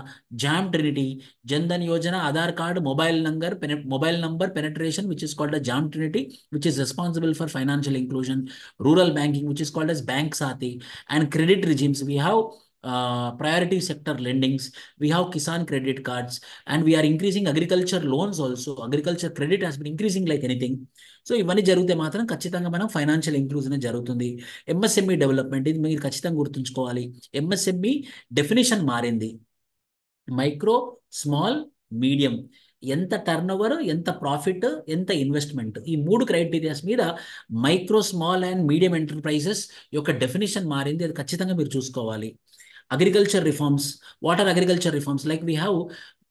S1: jam Trinity, Jan Dhan Yojana, Aadhaar card, mobile number penetration which is called jam Trinity which is responsible for financial inclusion, rural banking which is called as bank సాతి, and credit regimes. We have priority sector lendings, we have Kisan credit cards, and we are increasing agriculture loans also. Agriculture credit has been increasing like anything. So ఇవన్నీ జరిగితే మాత్రం ఖచ్చితంగా మనం ఫైనాన్షియల్ ఇంక్లూజన్ జరుగుతుంది. ఎంఎస్ఎంఈ డెవలప్మెంట్, ఇది మీరు ఖచ్చితంగా గుర్తుంచుకోవాలి. ఎంఎస్ఎంఈ డెఫినేషన్ మారింది. మైక్రో, స్మాల్, మీడియం, ఎంత టర్న్ ఓవర్, ఎంత ప్రాఫిట్, ఎంత ఇన్వెస్ట్మెంట్, ఈ 3 క్రైటీరియాస్ మీద micro, small and medium enterprises యొక్క డెఫినేషన్ మారింది. అది ఖచ్చితంగా మీరు చూసుకోవాలి. Agriculture reforms, what are agriculture reforms? Like we have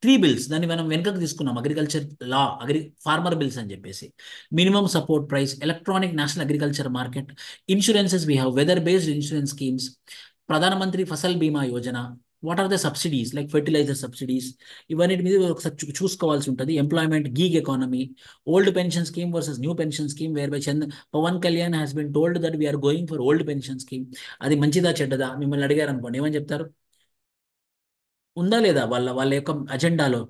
S1: 3 bills, దాన్ని మనం వెనుకకు తీసుకున్నాం. అగ్రికల్చర్ లా, ఫార్మర్ బిల్స్ అని చెప్పేసి, minimum support price, electronic national agriculture market, insurances, we have weather based insurance schemes, Pradhan Mantri Fasal Bima Yojana, what are the subsidies like fertiliser subsidies, ఇవన్నీ మీద ఒకసారి చూసుకోవాల్సి ఉంటుంది. Employment, gig economy, old pension scheme versus new pension scheme, whereby Pavan Kalyan has been told that we are going for old pension scheme. అది మంచిదా చెడ్డదా మిమ్మల్ని అడిగారు అనుకోండి, ఏమని చెప్తారు? ఉందా లేదా వాళ్ళ యొక్క అజెండాలో?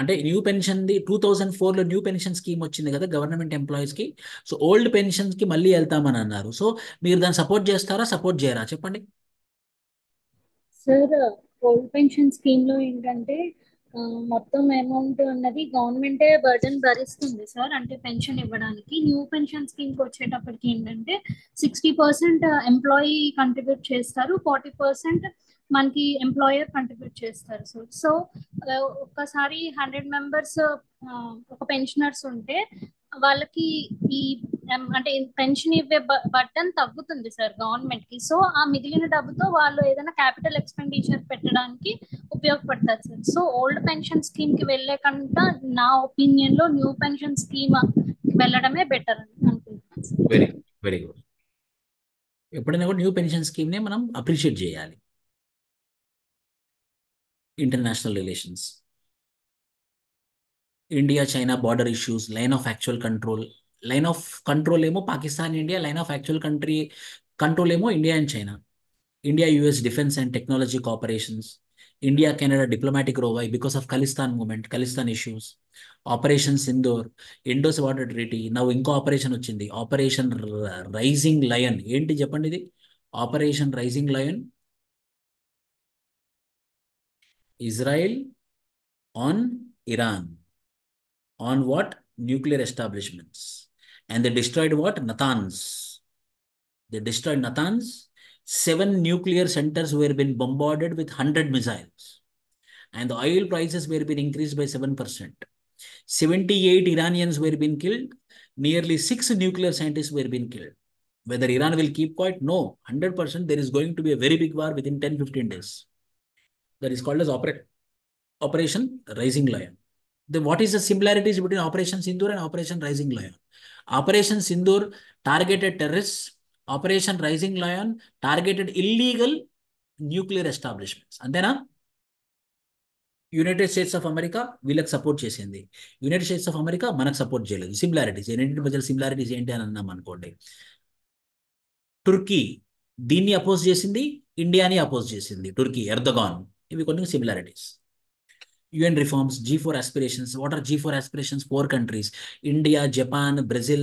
S1: అంటే న్యూ పెన్షన్ది 2004లో న్యూ పెన్షన్ స్కీమ్ వచ్చింది కదా గవర్నమెంట్ ఎంప్లాయీస్కి. సో ఓల్డ్ పెన్షన్స్కి మళ్ళీ వెళ్తామని అన్నారు. సో మీరు దాన్ని సపోర్ట్ చేస్తారా, సపోర్ట్ చేయరా చెప్పండి.
S5: సార్, ఓల్డ్ పెన్షన్ స్కీమ్ లో ఏంటంటే మొత్తం అమౌంట్ అన్నది గవర్నమెంటే బర్డెన్ భరిస్తుంది సార్, అంటే పెన్షన్ ఇవ్వడానికి. న్యూ పెన్షన్ స్కీమ్ కి వచ్చేటప్పటికి ఏంటంటే 60% ఎంప్లాయీ కంట్రిబ్యూట్ చేస్తారు, 40% మనకి ఎంప్లాయర్ కంట్రిబ్యూట్ చేస్తారు సార్. సో ఒక్కసారి 100 మెంబర్స్ ఒక పెన్షనర్స్ ఉంటే వాళ్ళకి ఈ అంటే పెన్షన్ ఇవ్వే బర్డెన్ తగ్గుతుంది సార్ గవర్నమెంట్ కి. సో ఆ మిగిలిన డబ్బుతో వాళ్ళు ఏదైనా క్యాపిటల్ ఎక్స్పెండిచర్ పెట్టడానికి ఉపయోగపడతారు sir. So old pension scheme కి వెళ్ళే కంటే నా ఒపీనియన్ లో న్యూ పెన్షన్ స్కీమ్ వెళ్ళడమే బెటర్ అని అనుకుంటున్నాను సార్.
S1: Very very good. ఎప్పుడైనా కూడా న్యూ పెన్షన్ స్కీమ్నే మనం అప్రిషియేట్ చేయాలి. International relations, India China border issues, line of actual control. Line of control ఏమో Pakistan India, line of actual control ఏమో India and China. India US defence and technology cooperations, India Canada diplomatic row because of Khalistan movement, Khalistan issues. Operation Sindoor, Indus water treaty. నవ్వు ఇంకో ఆపరేషన్ వచ్చింది, ఆపరేషన్ రైజింగ్ లయన్. ఏంటి చెప్పండి ఇది? Operation rising lion, Israel on Iran, on what? Nuclear establishments. And they destroyed what? Natanz. They destroyed Natanz. 7 nuclear centers were been bombarded with 100 missiles. And the oil prices were being increased by 7%. 78 Iranians were being killed. Nearly 6 nuclear scientists were being killed. Whether Iran will keep quiet? No. 100% there is going to be a very big war within 10-15 days. That is called as Operation Rising Lion. Then what is the similarities between Operation Sindoor and Operation Rising Lion? Operation Sindoor targeted terrorists. Operation Rising Lion targeted illegal nuclear establishments. అంతేనా? యునైటెడ్ స్టేట్స్ ఆఫ్ అమెరికా వీళ్ళకి సపోర్ట్ చేసింది, యునైటెడ్ స్టేట్స్ ఆఫ్ అమెరికా మనకు సపోర్ట్ చేయలేదు. సిమిలారిటీస్, రెండింటి మధ్య సిమిలారిటీస్ ఏంటి అని అన్నాం అనుకోండి. టుర్కీ దీన్ని అపోజ్ చేసింది, ఇండియాని అపోజ్ చేసింది టుర్కీ, ఎర్దగాన్. ఇవి కొన్ని similarities. UN reforms, G4 aspirations. What are G4 aspirations? 4 countries: India, Japan, Brazil,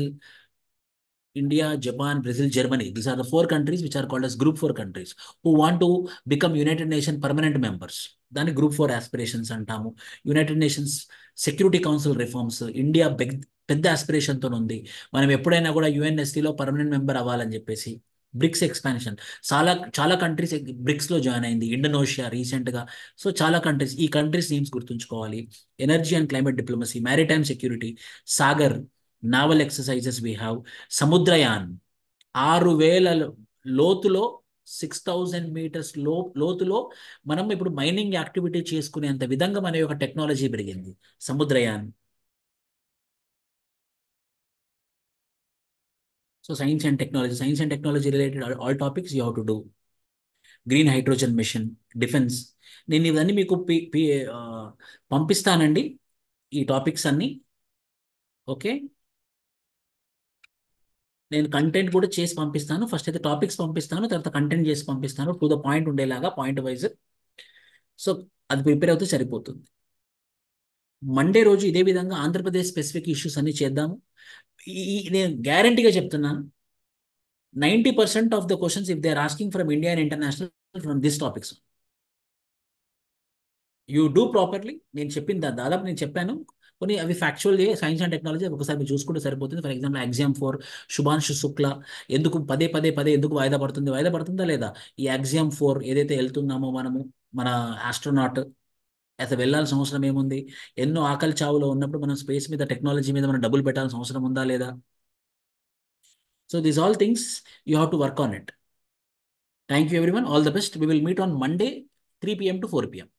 S1: Germany. These are the 4 countries which are called as Group 4 countries who want to become United Nations permanent members. దాన్ని Group 4 aspirations అంటాము. United Nations Security Council reforms. India పెద్ద aspiration తో ఉంది, మనం ఎప్పుడైనా కూడా UNSC లో పర్మనెంట్ మెంబర్ అవ్వాలని చెప్పేసి. బ్రిక్స్ ఎక్స్పాన్షన్, చాలా కంట్రీస్ బ్రిక్స్లో జాయిన్ అయింది. ఇండోనేషియా రీసెంట్గా. సో చాలా కంట్రీస్, ఈ కంట్రీస్ నేమ్స్ గుర్తుంచుకోవాలి. Energy and climate diplomacy, maritime security, Sagar, naval exercises we have, Samudrayaan 6000 లోతులో 6000 మీటర్స్ లోతులో మనం ఇప్పుడు మైనింగ్ యాక్టివిటీ చేసుకునేంత విధంగా మన యొక్క టెక్నాలజీ పెరిగింది. Samudrayaan. So science and technology related all topics you have to do. Green hydrogen mission, defense. నేను ఇవన్నీ మీకు పంపిస్తానండి, ఈ టాపిక్స్ అన్ని. ఓకే, నేను కంటెంట్ కూడా చేసి పంపిస్తాను. ఫస్ట్ అయితే టాపిక్స్ పంపిస్తాను, తర్వాత కంటెంట్ చేసి పంపిస్తాను, టు ద పాయింట్ ఉండేలాగా, పాయింట్ వైజ్. సో అది ప్రిపేర్ అవుతే సరిపోతుంది. మండే రోజు ఇదే విధంగా ఆంధ్రప్రదేశ్ స్పెసిఫిక్ ఇష్యూస్ అన్ని చేద్దాము. నేను గ్యారంటీగా చెప్తున్నాను, 90% of the questions, if they are asking from India and international, from these topics. You do properly. నేను చెప్పిన దాదాపు నేను చెప్పాను. కొన్ని అవి ఫ్యాక్చువల్ సైన్స్ అండ్ టెక్నాలజీ ఒకసారి మీరు చూసుకుంటే సరిపోతుంది. ఫర్ ఎగ్జాంపుల్ ఎగ్జామ్ 4 శుభాంశు శుక్ల ఎందుకు పదే పదే పదే ఎందుకు వాయిదా పడుతుంది, వాయిదా పడుతుందా లేదా? ఈ ఎగ్జామ్ 4 ఏదైతే వెళ్తున్నామో మనము, మన ఆస్ట్రోనాట్ అసలు వెళ్ళాల్సిన అవసరం ఏముంది? ఎన్నో ఆకలి చావులో ఉన్నప్పుడు మనం స్పేస్ మీద టెక్నాలజీ మీద మనం డబ్బులు పెట్టాల్సిన అవసరం ఉందా లేదా? So these all things you have to work on it. Thank you everyone, all the best. We will meet on Monday 3 p.m. to 4 p.m.